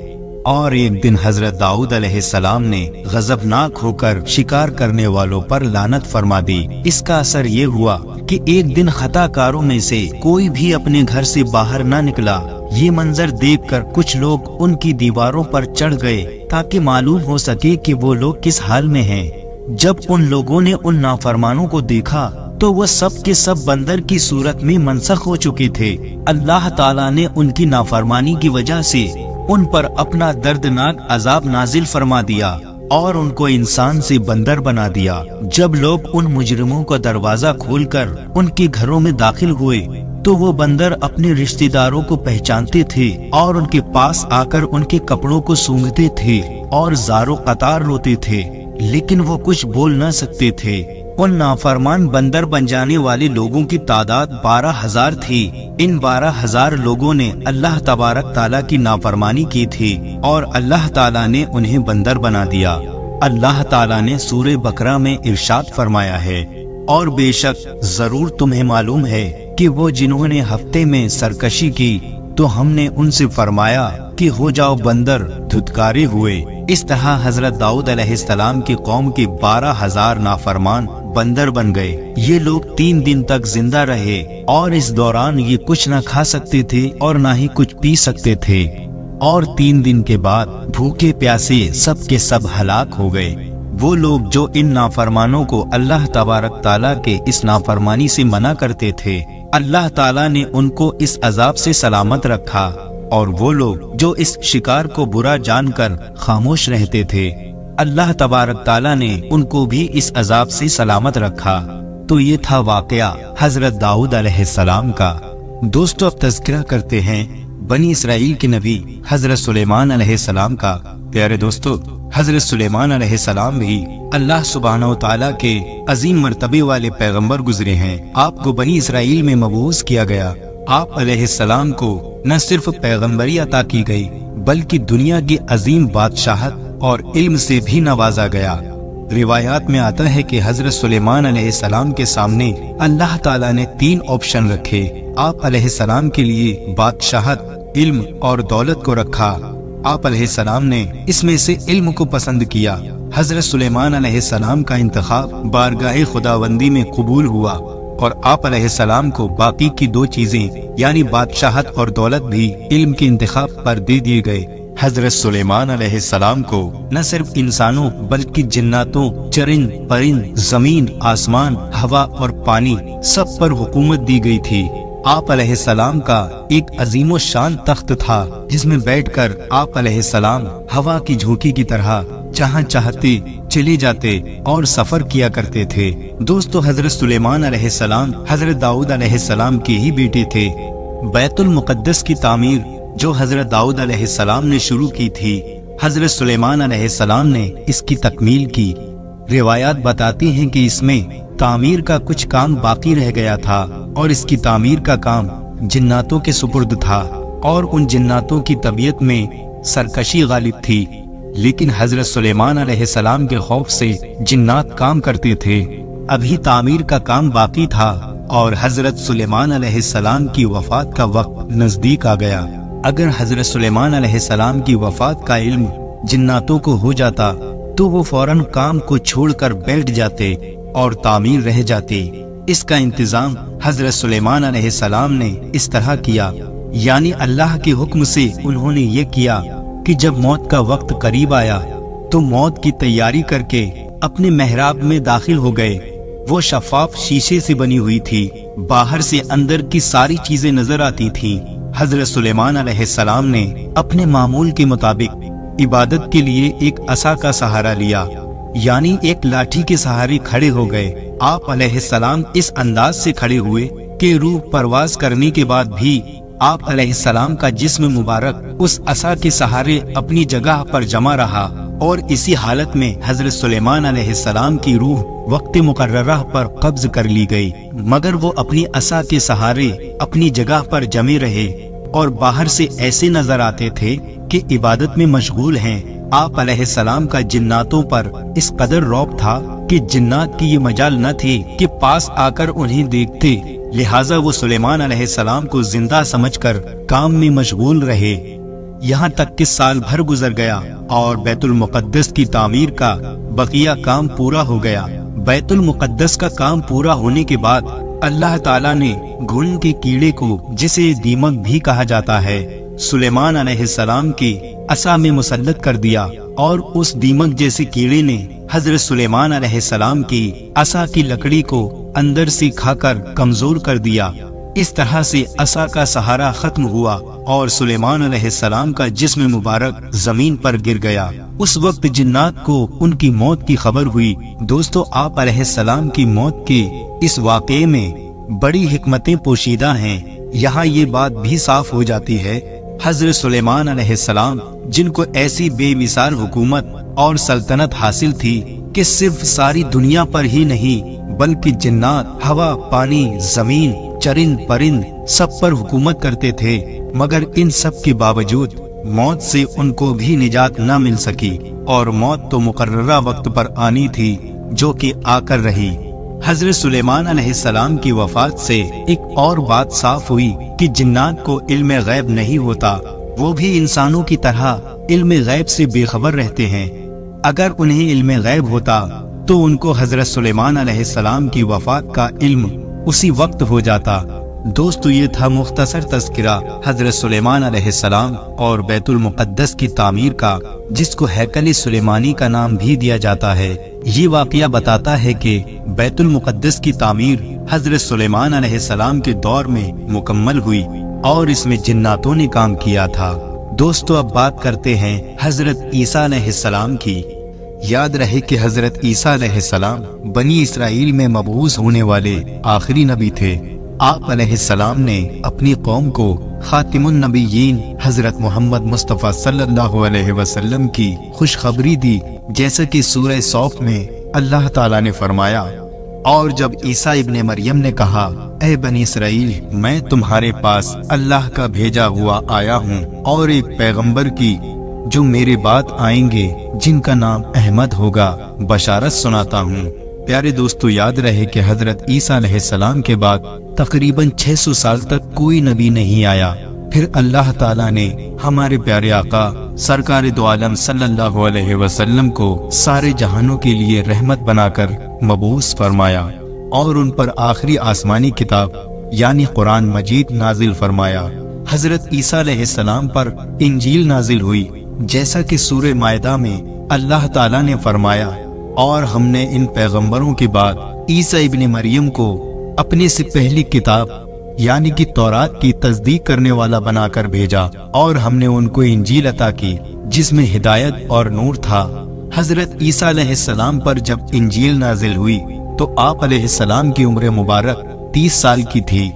اور ایک دن حضرت داؤد علیہ السلام نے غضبناک ہو کر شکار کرنے والوں پر لعنت فرما دی۔ اس کا اثر یہ ہوا کہ ایک دن خطا کاروں میں سے کوئی بھی اپنے گھر سے باہر نہ نکلا۔ یہ منظر دیکھ کر کچھ لوگ ان کی دیواروں پر چڑھ گئے تاکہ معلوم ہو سکے کہ وہ لوگ کس حال میں ہیں۔ جب ان لوگوں نے ان نافرمانوں کو دیکھا تو وہ سب کے سب بندر کی صورت میں منسوخ ہو چکے تھے۔ اللہ تعالیٰ نے ان کی نافرمانی کی وجہ سے ان پر اپنا دردناک عذاب نازل فرما دیا اور ان کو انسان سے بندر بنا دیا۔ جب لوگ ان مجرموں کا دروازہ کھول کر ان کے گھروں میں داخل ہوئے تو وہ بندر اپنے رشتہ داروں کو پہچانتے تھے اور ان کے پاس آ کر ان کے کپڑوں کو سونگھتے تھے اور زار و قطار روتے تھے، لیکن وہ کچھ بول نہ سکتے تھے۔ ان نافرمان بندر بن جانے والے لوگوں کی تعداد 12,000 تھی۔ ان 12,000 لوگوں نے اللہ تبارک تعالیٰ کی نافرمانی کی تھی اور اللہ تعالیٰ نے انہیں بندر بنا دیا۔ اللہ تعالیٰ نے سورہ بقرہ میں ارشاد فرمایا ہے، اور بے شک ضرور تمہیں معلوم ہے کہ وہ جنہوں نے ہفتے میں سرکشی کی تو ہم نے ان سے فرمایا کہ ہو جاؤ بندر، دھتکارے ہوئے۔ اس طرح حضرت داؤد علیہ السلام کی قوم کے 12,000 نافرمان बंदर बन गए। ये लोग 3 दिन तक जिंदा रहे और इस दौरान ये कुछ न खा सकते थे और न ही कुछ पी सकते थे, और 3 दिन के बाद भूखे प्यासे सब के सब हलाक हो गए। वो लोग जो इन नाफरमानों को अल्लाह तबारक ताला के इस नाफरमानी से मना करते थे, अल्लाह ताला ने उनको इस अजाब से सलामत रखा, और वो लोग जो इस शिकार को बुरा जानकर खामोश रहते थे, अल्लाह तबारक ताला ने उनको भी इस अजाब से सलामत रखा। तो ये था वाकया हजरत दाऊद अलैहिस्सलाम का। दोस्तों, अब तज़किरा करते हैं बनी इसराइल के नबी हजरत सुलेमान अलैहिस्सलाम का। प्यारे दोस्तों, हजरत सुलेमान अलैहिस्सलाम भी अल्लाह सुब्हानहू तआला के अजीम मर्तबे वाले पैगंबर गुजरे हैं। आपको बनी इसराइल में मबूस किया गया। आप अलैहिस्सलाम को न सिर्फ पैगंबरी अता की गई, बल्कि दुनिया की अजीम बादशाहत और इल्म से भी नवाजा गया। रिवायात में आता है कि हजरत सुलेमान अलैहिस्सलाम के सामने अल्लाह ताला ने 3 ऑप्शन रखे। आप अलैहिस्सलाम के लिए बादशाहत, इल्म और दौलत को रखा। आप अलैहिस्सलाम ने इसमें से इल्म को पसंद किया। हजरत सुलेमान अलैहिस्सलाम का इंतखाब बारगाह खुदावंदी में कबूल हुआ, और आप अलैहिस्सलाम को बाकी की 2 चीजें यानी बादशाहत और दौलत भी इल्म के इंतखाब पर दे दिए गए। हजरत सुलेमान अलैहिस्सलाम को न सिर्फ इंसानों बल्कि जिन्नातों, चरिंद परिंद, जमीन, आसमान, हवा और पानी सब पर हुकूमत दी गई थी। आप अलैहिस्सलाम का एक अजीमो शान तख्त था, जिसमें बैठकर आप अलैहिस्सलाम हवा की झोंकी की तरह जहाँ चाहते चले जाते और सफर किया करते थे। दोस्तों, हजरत सुलेमान अलैहिस्सलाम हजरत दाऊद अलैहिस्सलाम के ही बेटे थे। बैतुल मुक़द्दस की तामीर जो हजरत दाऊद अलैहिस्सलाम ने शुरू की थी, हजरत सुलेमान अलैहिस्सलाम ने इसकी तकमील की। रिवायात बताती हैं कि इसमें तामीर का कुछ काम बाकी रह गया था, और इसकी तामीर का काम जिन्नातों के सुपुर्द था, और उन जिन्नातों की तबीयत में सरकशी गालिब थी। लेकिन हजरत सुलेमान अलैहिस्सलाम के खौफ से जिन्नात काम करते थे। अभी तामीर का काम बाकी था, और हजरत सुलेमान अलैहिस्सलाम की वफात का वक्त नजदीक आ गया। अगर हजरत सुलेमान अलैहिस्सलाम की वफात का इल्म जिन्नातों को हो जाता, तो वो फौरन काम को छोड़कर बैठ जाते और तामीर रह जाती। इसका इंतजाम हजरत सुलेमान अलैहिस्सलाम ने इस तरह किया, यानी अल्लाह के हुक्म से उन्होंने ये किया कि जब मौत का वक्त करीब आया तो मौत की तैयारी करके अपने मेहराब में दाखिल हो गए। वो शफाफ शीशे से बनी हुई थी, बाहर से अंदर की सारी चीजें नजर आती थीं। हजरत सुलेमान अलैहिस्सलाम ने अपने मामूल के मुताबिक इबादत के लिए एक असा का सहारा लिया, यानी एक लाठी के सहारे खड़े हो गए। आप अलैहिस्सलाम इस अंदाज से खड़े हुए कि रूह परवाज करने के बाद भी आप अलैहिस्सलाम का जिस्म मुबारक उस असा के सहारे अपनी जगह पर जमा रहा, और इसी हालत में हजरत सुलेमान अलैहिस्सलाम की रूह वक्त मुकर्ररा पर कब्ज कर ली गई, मगर वो अपनी असा के सहारे अपनी जगह पर जमे रहे और बाहर से ऐसे नजर आते थे कि इबादत में मशगूल हैं। आप अलैहिस्सलाम का जिन्नातों पर इस कदर रौब था कि जिन्नात की ये मजाल न थी कि पास आकर उन्हें देखते, लिहाजा वो सुलेमान अलैहिस्सलाम को जिंदा समझकर काम में मशगूल रहे। यहाँ तक कि साल भर गुजर गया और बैतुल मुक़द्दस की तामीर का बकिया काम पूरा हो गया। बैतुल मुक़द्दस का काम पूरा होने के बाद अल्लाह ताला ने घुन के कीड़े को, जिसे दीमक भी कहा जाता है, सुलेमान अलैहिस्सलाम की असा में मुसल्लत कर दिया, और उस दीमक जैसे कीड़े ने हजरत सुलेमान अलैहिस्सलाम की असा की लकड़ी को अंदर से खाकर कमजोर कर दिया। इस तरह से असा का सहारा खत्म हुआ और सुलेमान अलैहिस्सलाम का जिस्म मुबारक जमीन पर गिर गया। उस वक्त जिन्नात को उनकी मौत की खबर हुई। दोस्तों, आप अलैहिस्सलाम की मौत के इस वाक़े में बड़ी हिकमतें पोशीदा हैं। यहाँ ये बात भी साफ हो जाती है, हजरत सुलेमान अलैहिस्सलाम जिनको ऐसी बेमिसाल हुकूमत और सल्तनत हासिल थी कि सिर्फ सारी दुनिया पर ही नहीं बल्कि जिन्नात, हवा, पानी, जमीन, चरिंद परिंद सब पर हुकूमत करते थे, मगर इन सब के बावजूद मौत से उनको भी निजात न मिल सकी, और मौत तो मुकर्ररा वक्त पर आनी थी जो कि आकर रही। हजरत सुलेमान अलैहिस्सलाम की वफात से एक और बात साफ हुई कि जिन्नात को इल्म गैब नहीं होता, वो भी इंसानों की तरह इल्म गैब से बेखबर रहते हैं। अगर उन्हें इल्म गैब होता तो उनको हजरत सुलेमान अलैहिस्सलाम की वफात का इल्म उसी वक्त हो जाता। दोस्तों, ये था मुख्तसर तज़किरा हजरत सुलेमान अलैहिस्सलाम और बैतुल मुक़द्दस की तामीर का, जिसको हैकल सुलेमानी का नाम भी दिया जाता है। ये वाक़या बताता है कि बैतुल मुक़द्दस की तामीर हजरत सुलेमान अलैहिस्सलाम के दौर में मुकम्मल हुई और इसमें जिन्नातों ने काम किया था। दोस्तों, अब बात करते हैं हजरत ईसा अलैहिस्सलाम की। याद रहे कि हजरत ईसा अलैहिस्सलाम बनी इसराइल में मबऊस होने वाले आखिरी नबी थे। आप अलैहिस्सलाम ने अपनी कौम को खातिमुन नबिय्यीन हजरत मोहम्मद मुस्तफ़ा सल्लल्लाहु अलैहि वसल्लम की खुशखबरी दी, जैसा कि सूरह सौफ में अल्लाह ताला ने फरमाया, और जब ईसा इब्ने मरियम ने कहा, ए बनी इसराइल, मैं तुम्हारे पास अल्लाह का भेजा हुआ आया हूँ और एक पैगंबर की जो मेरे बाद आएंगे, जिनका नाम अहमद होगा, बशारत सुनाता हूँ। प्यारे दोस्तों, याद रहे कि हजरत ईसा अलैहिस्सलाम के बाद तकरीबन 600 साल तक कोई नबी नहीं आया। फिर अल्लाह ताला ने हमारे प्यारे आका सरकार दो आलम सल्लल्लाहु अलैहि वसल्लम को सारे जहानों के लिए रहमत बनाकर मबूस फरमाया और उन पर आखिरी आसमानी किताब यानी कुरान मजीद नाजिल फरमाया। हजरत ईसा अलैहिस्सलाम पर इंजील नाजिल हुई, जैसा कि सूरह मायदा में अल्लाह ताला ने फरमाया, और हमने इन पैगंबरों के बाद ईसा इब्ने मरियम को अपने से पहली किताब यानी कि तौरात की तस्दीक करने वाला बनाकर भेजा, और हमने उनको इंजील अता की जिसमें हिदायत और नूर था। हजरत ईसा अलैहिस्सलाम पर जब इंजील नाजिल हुई तो आप अलैहिस्सलाम की उम्र मुबारक 30 साल की थी,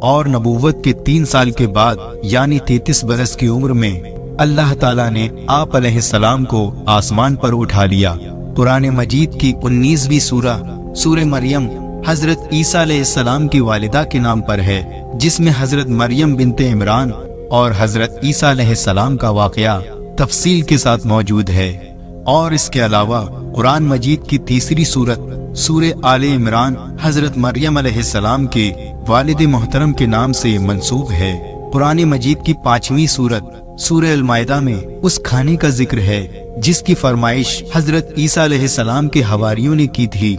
और नबूवत के 3 साल के बाद यानी 33 बरस की उम्र में अल्लाह ताला ने आप अलैहिस्सलाम को आसमान पर उठा लिया। कुरान मजीद की 19वीं सूरह मरियम हजरत ईसा अलैहिस्सलाम की वालिदा के नाम पर है, जिसमें हजरत मरियम बिनते इमरान और हजरत ईसा अलैहिस्सलाम का वाकया तफसील के साथ मौजूद है। और इसके अलावा कुरान मजीद की 3री सूरह आले इमरान हजरत मरियम अलैहिस्सलाम के वालिद मोहतरम के नाम से मंसूब है। कुरान मजीद की 5वीं सूरह अल माइदा में उस खाने का जिक्र है जिसकी फरमाइश हजरत ईसा अलैहिस्सलाम के हवारियों ने की थी।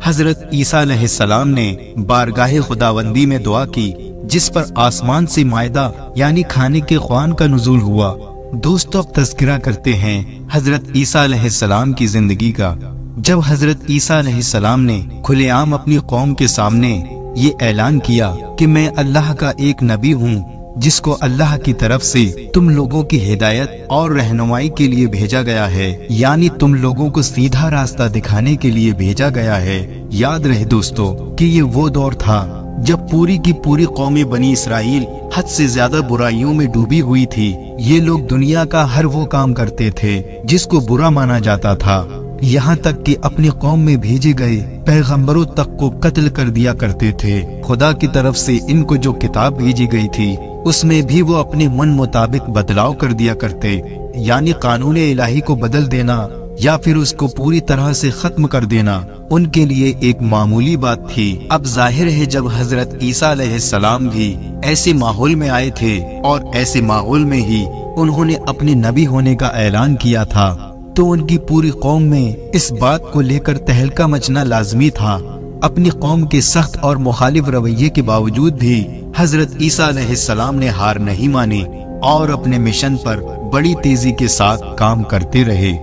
हजरत ईसा अलैहिस्सलाम ने बारगाहे खुदावंदी में दुआ की, जिस पर आसमान से मायदा यानी खाने के ख्वान का नुज़ूल हुआ। दोस्तों, अब तज़किरा करते हैं हजरत ईसा अलैहिस्सलाम की जिंदगी का। जब हजरत ईसा अलैहिस्सलाम ने खुलेआम अपनी कौम के सामने ये ऐलान किया कि मैं अल्लाह का एक नबी हूँ, जिसको अल्लाह की तरफ से तुम लोगों की हिदायत और रहनुमाई के लिए भेजा गया है, यानी तुम लोगों को सीधा रास्ता दिखाने के लिए भेजा गया है। याद रहे दोस्तों कि ये वो दौर था जब पूरी की पूरी कौम बनी इसराइल हद से ज्यादा बुराइयों में डूबी हुई थी। ये लोग दुनिया का हर वो काम करते थे जिसको बुरा माना जाता था, यहाँ तक कि अपनी कौम में भेजे गए पैगंबरों तक को कत्ल कर दिया करते थे। खुदा की तरफ से इनको जो किताब भेजी गई थी उसमें भी वो अपने मन मुताबिक बदलाव कर दिया करते, यानी कानून इलाही को बदल देना या फिर उसको पूरी तरह से खत्म कर देना उनके लिए एक मामूली बात थी। अब जाहिर है जब हजरत ईसा अलैहिस्सलाम भी ऐसे माहौल में आए थे और ऐसे माहौल में ही उन्होंने अपने नबी होने का ऐलान किया था, तो उनकी पूरी कौम में इस बात को लेकर तहलका मचना लाजमी था। अपनी कौम के सख्त और मुखालिफ रवैये के बावजूद भी हजरत ईसा अलैहिस्सलाम ने हार नहीं मानी और अपने मिशन पर बड़ी तेजी के साथ काम करते रहे।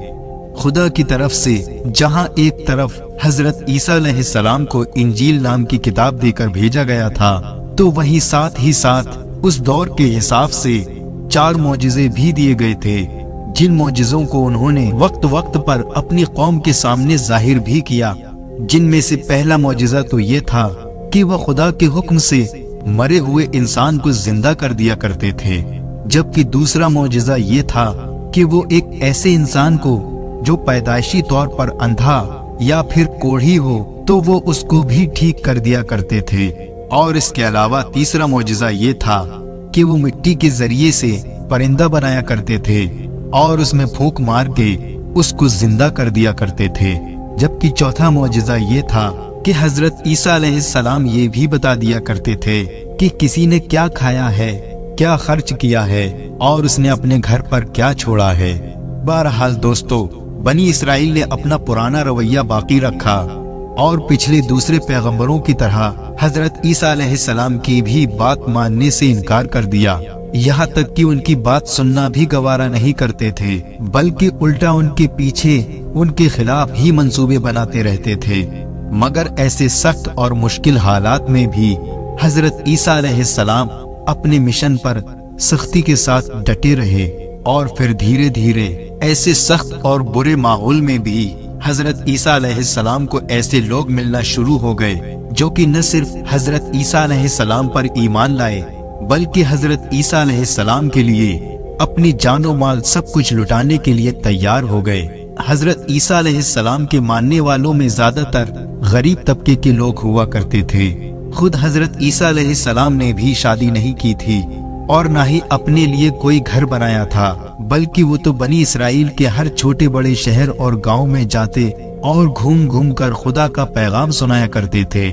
खुदा की तरफ से जहां एक तरफ हजरत ईसा अलैहिस्सलाम को इंजील नाम की किताब देकर भेजा गया था, तो वहीं साथ ही साथ उस दौर के हिसाब से 4 मौजिज़े भी दिए गए थे, जिन मौजिज़ों को उन्होंने वक्त वक्त पर अपनी कौम के सामने जाहिर भी किया। जिनमें से पहला मौजिज़ा तो ये था कि वह खुदा के हुक्म से मरे हुए इंसान को जिंदा कर दिया करते थे, जबकि दूसरा मौजिज़ा ये था कि वो एक ऐसे इंसान को जो पैदाइशी तौर पर अंधा या फिर कोढ़ी हो तो वो उसको भी ठीक कर दिया करते थे। और इसके अलावा तीसरा मौजिज़ा ये था कि वो मिट्टी के जरिए से परिंदा बनाया करते थे और उसमें फूंक मार के उसको जिंदा कर दिया करते थे। जबकि चौथा मौजिज़ा ये था कि हजरत ईसा अलैहिस्सलाम ये भी बता दिया करते थे कि किसी ने क्या खाया है, क्या खर्च किया है और उसने अपने घर पर क्या छोड़ा है। बहरहाल दोस्तों, बनी इसराइल ने अपना पुराना रवैया बाकी रखा और पिछले दूसरे पैगंबरों की तरह हजरत ईसा अलैहिस्सलाम की भी बात मानने से इनकार कर दिया। यहाँ तक कि उनकी बात सुनना भी गवारा नहीं करते थे, बल्कि उल्टा उनके पीछे उनके खिलाफ ही मंसूबे बनाते रहते थे। मगर ऐसे सख्त और मुश्किल हालात में भी हजरत ईसा अलैहिस्सलाम अपने मिशन पर सख्ती के साथ डटे रहे और फिर धीरे धीरे ऐसे सख्त और बुरे माहौल में भी हजरत ईसा अलैहिस्सलाम को ऐसे लोग मिलना शुरू हो गए जो कि न सिर्फ हजरत ईसा अलैहिस्सलाम पर ईमान लाए, बल्कि हजरत ईसा अलैहिस्सलाम के लिए अपनी जानो माल सब कुछ लुटाने के लिए तैयार हो गए। हजरत ईसा अलैहिस्सलाम के मानने वालों में ज्यादातर गरीब तबके के लोग हुआ करते थे। खुद हजरत ईसा अलैहिस्सलाम ने भी शादी नहीं की थी और ना ही अपने लिए कोई घर बनाया था, बल्कि वो तो बनी इसराइल के हर छोटे बड़े शहर और गांव में जाते और घूम घूम कर खुदा का पैगाम सुनाया करते थे।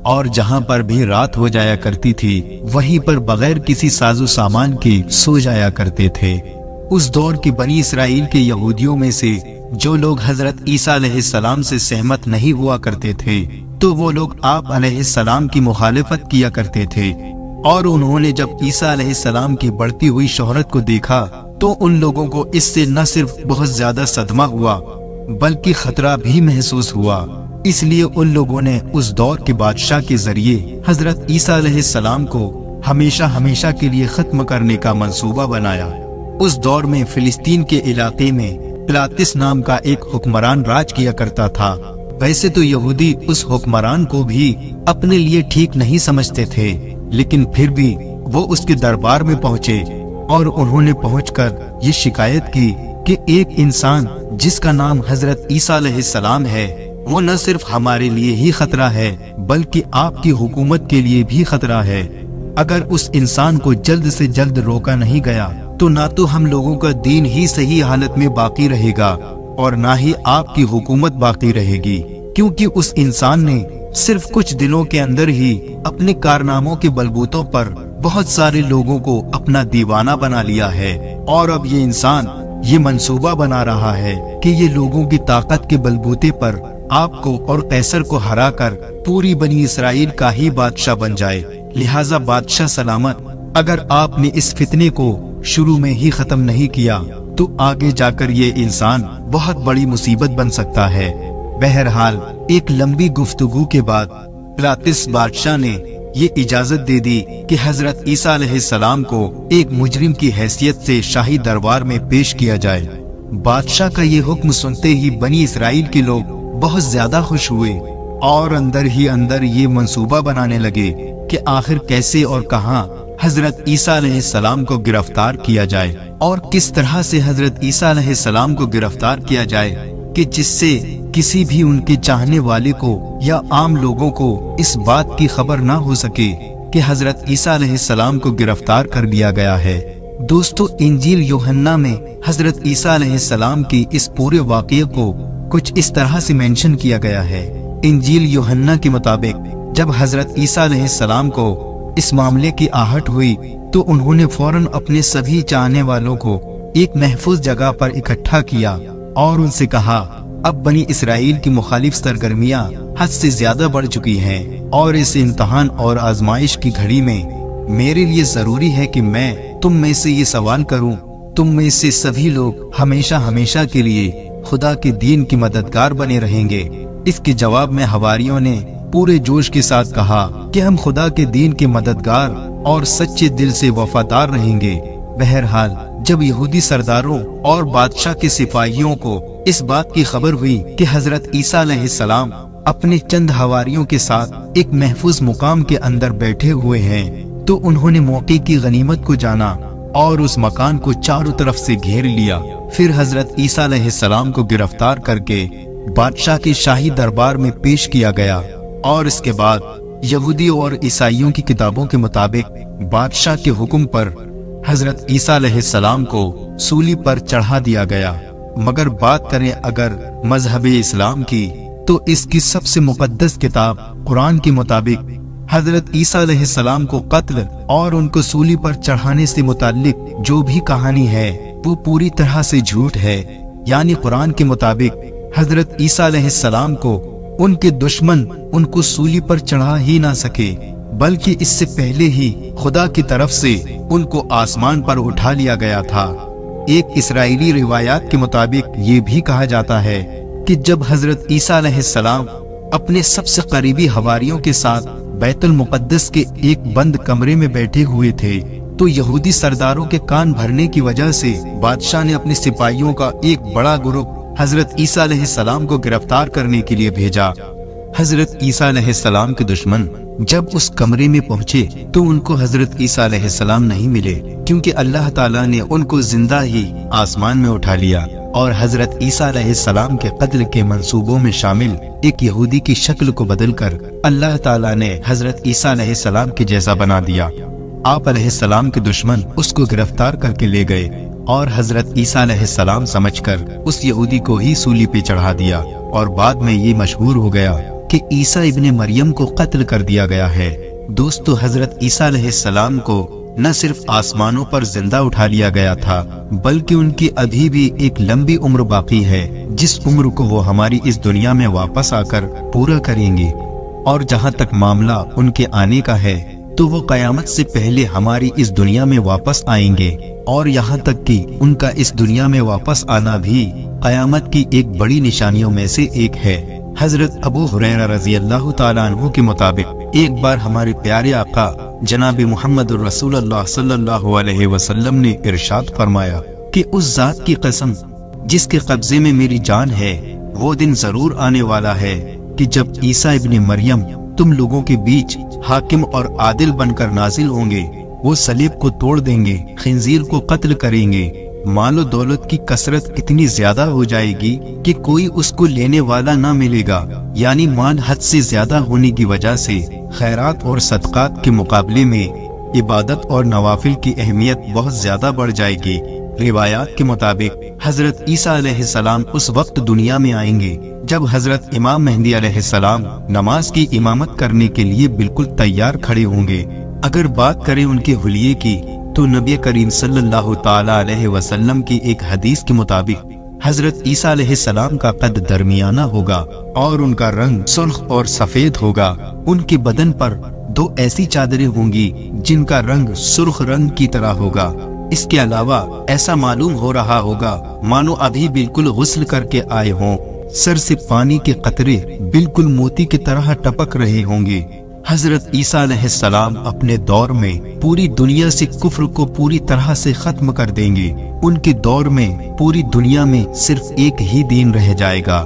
और जहां पर भी रात हो जाया करती थी, वहीं पर बगैर किसी साजो सामान के सो जाया करते थे। उस दौर के बनी इसराइल के यहूदियों में से जो लोग हजरत ईसा अलैहिस्सलाम से सहमत नहीं हुआ करते थे, तो वो लोग आप अलैहिस्सलाम की मुखालिफत किया करते थे। और उन्होंने जब ईसा अलैहिस्सलाम की बढ़ती हुई शोहरत को देखा तो उन लोगों को इससे न सिर्फ बहुत ज्यादा सदमा हुआ, बल्कि खतरा भी महसूस हुआ। इसलिए उन लोगों ने उस दौर के बादशाह के जरिए हजरत ईसा अलैहिस्सलाम को हमेशा हमेशा के लिए खत्म करने का मंसूबा बनाया। उस दौर में फिलिस्तीन के इलाके में पिलातुस नाम का एक हुक्मरान राज किया करता था। वैसे तो यहूदी उस हुक्मरान को भी अपने लिए ठीक नहीं समझते थे, लेकिन फिर भी वो उसके दरबार में पहुँचे और उन्होंने पहुंचकर ये शिकायत की कि एक इंसान जिसका नाम हजरत ईसा अलैहिस्सलाम है, वो न सिर्फ हमारे लिए ही खतरा है, बल्कि आपकी हुकूमत के लिए भी खतरा है। अगर उस इंसान को जल्द से जल्द रोका नहीं गया तो ना तो हम लोगों का दीन ही सही हालत में बाकी रहेगा और ना ही आपकी हुकूमत बाकी रहेगी, क्योंकि उस इंसान ने सिर्फ कुछ दिनों के अंदर ही अपने कारनामों के बलबूतों पर बहुत सारे लोगों को अपना दीवाना बना लिया है। और अब ये इंसान ये मंसूबा बना रहा है कि ये लोगों की ताकत के बलबूते पर आपको और कैसर को हराकर पूरी बनी इसराइल का ही बादशाह बन जाए। लिहाजा बादशाह सलामत, अगर आपने इस फितने को शुरू में ही खत्म नहीं किया तो आगे जाकर ये इंसान बहुत बड़ी मुसीबत बन सकता है। बहरहाल एक लंबी गुफ्तगू के बाद पिलातुस बादशाह ने ये इजाजत दे दी कि हजरत ईसा अलैहिस्सलाम को एक मुजरिम की हैसियत से शाही दरबार में पेश किया जाए। बादशाह का ये हुक्म सुनते ही बनी इसराइल के लोग बहुत ज्यादा खुश हुए और अंदर ही अंदर ये मंसूबा बनाने लगे कि आखिर कैसे और कहां हजरत ईसा अलैहिस्सलाम को गिरफ्तार किया जाए और किस तरह से हजरत ईसा अलैहिस्सलाम को गिरफ्तार किया जाए कि जिससे किसी भी उनके चाहने वाले को या आम लोगों को इस बात की खबर ना हो सके कि हजरत ईसा अलैहिस्सलाम को गिरफ्तार कर लिया गया है। दोस्तों, इंजील यूहन्ना में हजरत ईसा अलैहिस्सलाम की इस पूरे वाक़ये को कुछ इस तरह से मेंशन किया गया है। इंजील यूहन्ना के मुताबिक जब हजरत ईसा अलैहिस्सलाम को इस मामले की आहट हुई तो उन्होंने फौरन अपने सभी चाहने वालों को एक महफूज जगह पर इकट्ठा किया और उनसे कहा, अब बनी इसराइल की मुखालिफ सरगर्मियां हद से ज्यादा बढ़ चुकी हैं और इस इम्तहान और आजमाइश की घड़ी में मेरे लिए जरूरी है कि मैं तुम में से ये सवाल करूं, तुम में से सभी लोग हमेशा हमेशा के लिए खुदा के दीन की मददगार बने रहेंगे। इसके जवाब में हवारियों ने पूरे जोश के साथ कहा कि हम खुदा के दीन के मददगार और सच्चे दिल से वफादार रहेंगे। बहरहाल जब यहूदी सरदारों और बादशाह के सिपाहियों को इस बात की खबर हुई कि हजरत ईसा अलैहिस्सलाम अपने चंद हवारियों के साथ एक महफूज मुकाम के अंदर बैठे हुए हैं, तो उन्होंने मौके की गनीमत को जाना और उस मकान को चारों तरफ से घेर लिया। फिर हजरत ईसा अलैहिस्सलाम को गिरफ्तार करके बादशाह के शाही दरबार में पेश किया गया और इसके बाद यहूदियों और ईसाइयों की किताबों के मुताबिक बादशाह के हुक्म पर हजरत ईसा अलैहिस्सलाम को सूली पर चढ़ा दिया गया। मगर बात करें अगर मजहब इस्लाम की, तो इसकी सबसे मुकद्दस किताब कुरान के मुताबिक हजरत ईसा अलैहिस्सलाम को कत्ल और उनको सूली पर चढ़ाने से मुताल्लिक जो भी कहानी है वो पूरी तरह से झूठ है। यानी कुरान के मुताबिक हजरत ईसा अलैहिस्सलाम को उनके दुश्मन उनको सूली पर चढ़ा ही ना सके, बल्कि इससे पहले ही खुदा की तरफ से उनको आसमान पर उठा लिया गया था। एक इस्राएली रिवायात के मुताबिक ये भी कहा जाता है कि जब हजरत ईसा अलैहिस्सलाम अपने सबसे करीबी हवारियों के साथ बैतुल मुक़द्दस के एक बंद कमरे में बैठे हुए थे, तो यहूदी सरदारों के कान भरने की वजह से बादशाह ने अपने सिपाहियों का एक बड़ा ग्रुप हजरत ईसा अलैहिस्सलाम को गिरफ्तार करने के लिए भेजा। हजरत ईसा अलैहिस्सलाम के दुश्मन जब उस कमरे में पहुंचे तो उनको हजरत ईसा अलैहिस्सलाम नहीं मिले, क्योंकि अल्लाह ताला ने उनको जिंदा ही आसमान में उठा लिया और हजरत ईसा अलैहिस्सलाम के कत्ल के मंसूबों में शामिल एक यहूदी की शक्ल को बदलकर अल्लाह ताला ने हजरत ईसा अलैहिस्सलाम के जैसा बना दिया। आप अलैहिस्सलाम के दुश्मन उसको गिरफ्तार करके ले गए और हजरत ईसा अलैहिस्सलाम समझकर उस यहूदी को ही सूली पे चढ़ा दिया, और बाद में ये मशहूर हो गया कि ईसा इब्ने मरियम को कत्ल कर दिया गया है। दोस्तों, हजरत ईसा अलैहिस्सलाम को न सिर्फ आसमानों पर जिंदा उठा लिया गया था, बल्कि उनकी अभी भी एक लंबी उम्र बाकी है, जिस उम्र को वो हमारी इस दुनिया में वापस आकर पूरा करेंगे। और जहाँ तक मामला उनके आने का है, तो वो कयामत से पहले हमारी इस दुनिया में वापस आएंगे, और यहाँ तक कि उनका इस दुनिया में वापस आना भी कयामत की एक बड़ी निशानियों में से एक है। हजरत अबू हुरैरा रज़ी अल्लाह ताला अन्हु के मुताबिक एक बार हमारे प्यारे आका जनाब मुहम्मद रसूलुल्लाह सल्लल्लाहु अलैहि वसल्लम ने इरशाद फरमाया कि उस जात की कसम जिसके कब्जे में मेरी जान है, वो दिन जरूर आने वाला है कि जब ईसा इब्ने मरियम तुम लोगों के बीच हाकिम और आदिल बनकर नाजिल होंगे। वो सलीब को तोड़ देंगे, खिंजीर को कत्ल करेंगे, मालो दौलत की कसरत इतनी ज्यादा हो जाएगी कि कोई उसको लेने वाला ना मिलेगा। यानी माल हद से ज्यादा होने की वजह से खैरात और सदकात के मुकाबले में इबादत और नवाफिल की अहमियत बहुत ज्यादा बढ़ जाएगी। रिवायात के मुताबिक हजरत ईसा अलैहिस्सलाम उस वक्त दुनिया में आएंगे जब हजरत इमाम मेहदी अलैहिस्सलाम नमाज की इमामत करने के लिए बिल्कुल तैयार खड़े होंगे। अगर बात करें उनके हुलिये की, तो नबी करीम सल्लल्लाहु ताला अलैहि वसल्लम की एक हदीस के मुताबिक हजरत ईसा अलैहिस्सलाम का कद दरमियाना होगा और उनका रंग सुर्ख और सफेद होगा। उनके बदन पर दो ऐसी चादरें होंगी जिनका रंग सुर्ख रंग की तरह होगा। इसके अलावा ऐसा मालूम हो रहा होगा मानो अभी बिल्कुल गुस्ल करके आए हों। सर से पानी के कतरे बिल्कुल मोती की तरह टपक रहे होंगे। हजरत ईसा अलैहिस्सलाम अपने दौर में पूरी दुनिया से कुफ्र को पूरी तरह से खत्म कर देंगे। उनके दौर में पूरी दुनिया में सिर्फ एक ही दीन रह जाएगा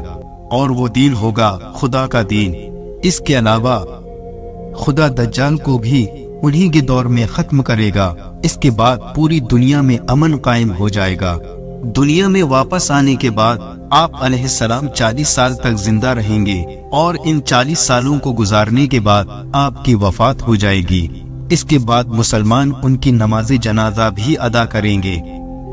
और वो दीन होगा खुदा का दीन। इसके अलावा खुदा दज्जाल को भी उन्हीं के दौर में खत्म करेगा। इसके बाद पूरी दुनिया में अमन कायम हो जाएगा। दुनिया में वापस आने के बाद आप अलैहिस्सलाम 40 साल तक जिंदा रहेंगे और इन 40 सालों को गुजारने के बाद आपकी वफात हो जाएगी। इसके बाद मुसलमान उनकी नमाज़े जनाजा भी अदा करेंगे।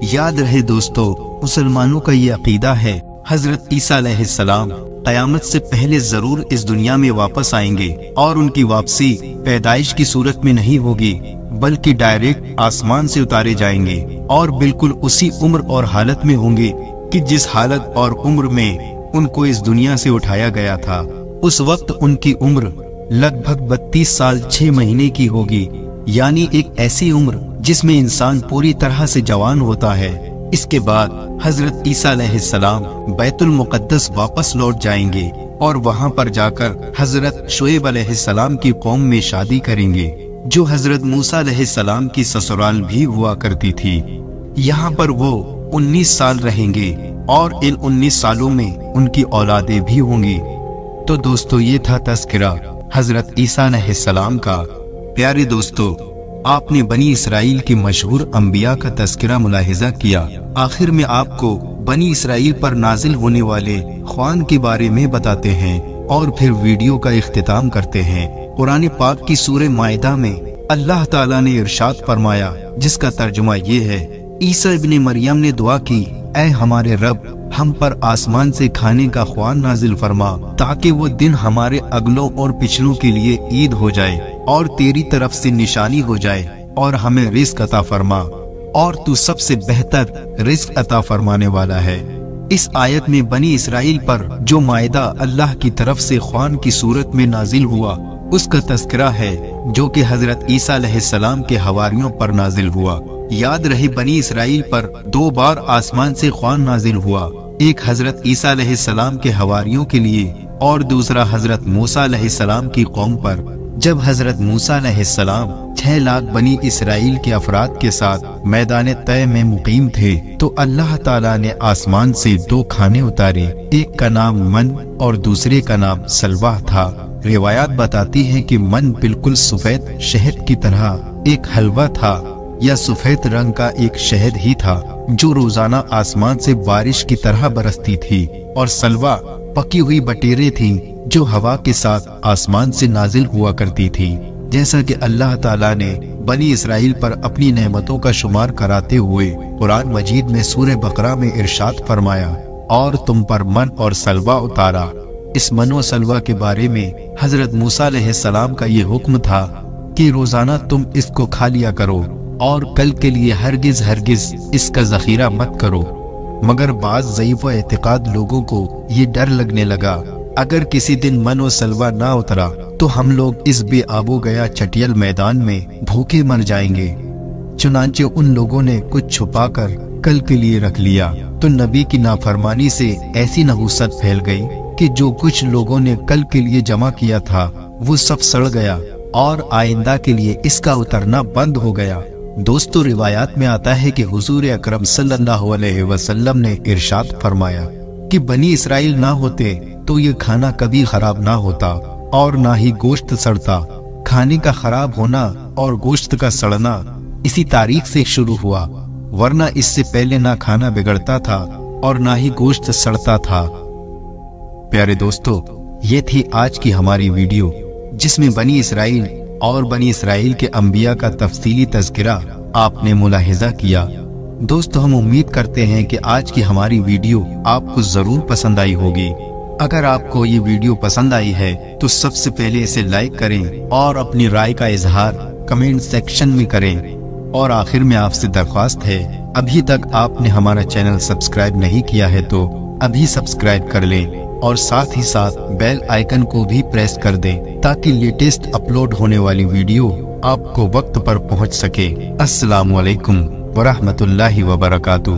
याद रहे दोस्तों, मुसलमानों का ये अकीदा है हजरत ईसा अलैहिस्सलाम कयामत से पहले जरूर इस दुनिया में वापस आएंगे और उनकी वापसी पैदाइश की सूरत में नहीं होगी, बल्कि डायरेक्ट आसमान से उतारे जाएंगे और बिल्कुल उसी उम्र और हालत में होंगे कि जिस हालत और उम्र में उनको इस दुनिया से उठाया गया था। उस वक्त उनकी उम्र लगभग 32 साल 6 महीने की होगी, यानी एक ऐसी उम्र जिसमें इंसान पूरी तरह से जवान होता है। इसके बाद हजरत ईसा अलैहिस्सलाम बैतुल मुक़द्दस वापस लौट जाएंगे और वहां पर जाकर हजरत शुएब अलैहिस्सलाम की कौम में शादी करेंगे, जो हजरत मूसा अलैहिस्सलाम की ससुराल भी हुआ करती थी। यहाँ पर वो 19 साल रहेंगे और इन 19 सालों में उनकी औलादें भी होंगी। तो दोस्तों, ये था तज़किरा हजरत ईसा अलैहिस्सलाम का। प्यारे दोस्तों, आपने बनी इसराइल के मशहूर अंबिया का तज़किरा मुलाहिजा किया। आखिर में आपको बनी इसराइल पर नाजिल होने वाले ख्वान के बारे में बताते हैं और फिर वीडियो का इख्तिताम करते हैं। कुरान पाक की सूरह माइदा में अल्लाह ताला ने इरशाद फरमाया, जिसका तर्जुमा ये है, ईसा इब्ने मरियम ने दुआ की, ऐ हमारे रब, हम पर आसमान से खाने का ख्वान नाजिल फरमा, ताकि वो दिन हमारे अगलों और पिछलों के लिए ईद हो जाए और तेरी तरफ से निशानी हो जाए और हमें रिज़्क़ अता फरमा, और तू सबसे बेहतर रिज़्क़ अता फरमाने वाला है। اس آیت میں بنی اسرائیل پر جو مائدہ اللہ کی طرف سے خوان کی صورت میں نازل ہوا اس کا تذکرہ ہے، جو کہ حضرت عیسیٰ علیہ السلام کے حواریوں پر نازل ہوا۔ یاد رہے بنی اسرائیل پر 2 بار آسمان سے خوان نازل ہوا، ایک حضرت عیسیٰ علیہ السلام کے حواریوں کے لیے اور دوسرا حضرت موسیٰ علیہ السلام کی قوم پر۔ جب حضرت موسیٰ علیہ السلام 6 لاکھ بنی اسرائیل کے افراد کے ساتھ میدان طے میں مقیم تھے تو اللہ تعالیٰ نے آسمان سے 2 کھانے اتارے، ایک کا نام من اور دوسرے کا نام سلوا تھا۔ روایات بتاتی ہیں کہ من بالکل سفید شہد کی طرح ایک حلوہ تھا یا سفید رنگ کا ایک شہد ہی تھا جو روزانہ آسمان سے بارش کی طرح برستی تھی، اور سلوا پکی ہوئی بٹیریں تھیں جو ہوا کے ساتھ آسمان سے نازل ہوا کرتی تھی۔ جیسا کہ اللہ تعالیٰ نے بنی اسرائیل پر اپنی نعمتوں کا شمار کراتے ہوئے قرآن مجید میں سورہ بقرہ میں ارشاد فرمایا، اور تم پر من اور سلوا اتارا۔ اس من و سلوا کے بارے میں حضرت موسیٰ علیہ السلام کا یہ حکم تھا کہ روزانہ تم اس کو کھا لیا کرو اور کل کے لیے ہرگز اس کا ذخیرہ مت کرو۔ مگر بعض ضعیف و اعتقاد لوگوں کو یہ ڈر لگنے لگا، اگر کسی دن من و سلوا نہ اترا تو ہم لوگ اس بے آب و گیا چٹیل میدان میں بھوکے مر جائیں گے۔ چنانچہ ان لوگوں نے کچھ چھپا کر کل کے لیے رکھ لیا، تو نبی کی نافرمانی سے ایسی نحوست پھیل گئی کہ جو کچھ لوگوں نے کل کے لیے جمع کیا تھا وہ سب سڑ گیا اور آئندہ کے لیے اس کا اترنا بند ہو گیا۔ دوستو، روایات میں آتا ہے کہ حضور اکرم صلی اللہ علیہ وسلم نے ارشاد فرمایا کہ بنی اسرائیل نہ ہوتے تو یہ کھانا کبھی خراب نہ ہوتا اور نہ ہی گوشت سڑتا۔ کھانے کا خراب ہونا اور گوشت کا سڑنا اسی تاریخ سے شروع ہوا، ورنہ اس سے پہلے نہ کھانا بگڑتا تھا اور نہ ہی گوشت سڑتا تھا۔ پیارے دوستو، یہ تھی آج کی ہماری ویڈیو جس میں بنی اسرائیل اور بنی اسرائیل کے انبیاء کا تفصیلی تذکرہ آپ نے ملاحظہ کیا۔ دوستو، ہم امید کرتے ہیں کہ آج کی ہماری ویڈیو آپ کو ضرور پسند آئی ہوگی۔ اگر آپ کو یہ ویڈیو پسند آئی ہے تو سب سے پہلے اسے لائک کریں اور اپنی رائے کا اظہار کمنٹ سیکشن میں کریں۔ اور آخر میں آپ سے درخواست ہے، ابھی تک آپ نے ہمارا چینل سبسکرائب نہیں کیا ہے تو ابھی سبسکرائب کر لیں اور ساتھ ہی ساتھ بیل آئیکن کو بھی پریس کر دیں تاکہ لیٹسٹ اپلوڈ ہونے والی ویڈیو آپ کو وقت پر پہنچ سکے۔ السلام علیکم ورحمۃ اللہ وبرکاتہ۔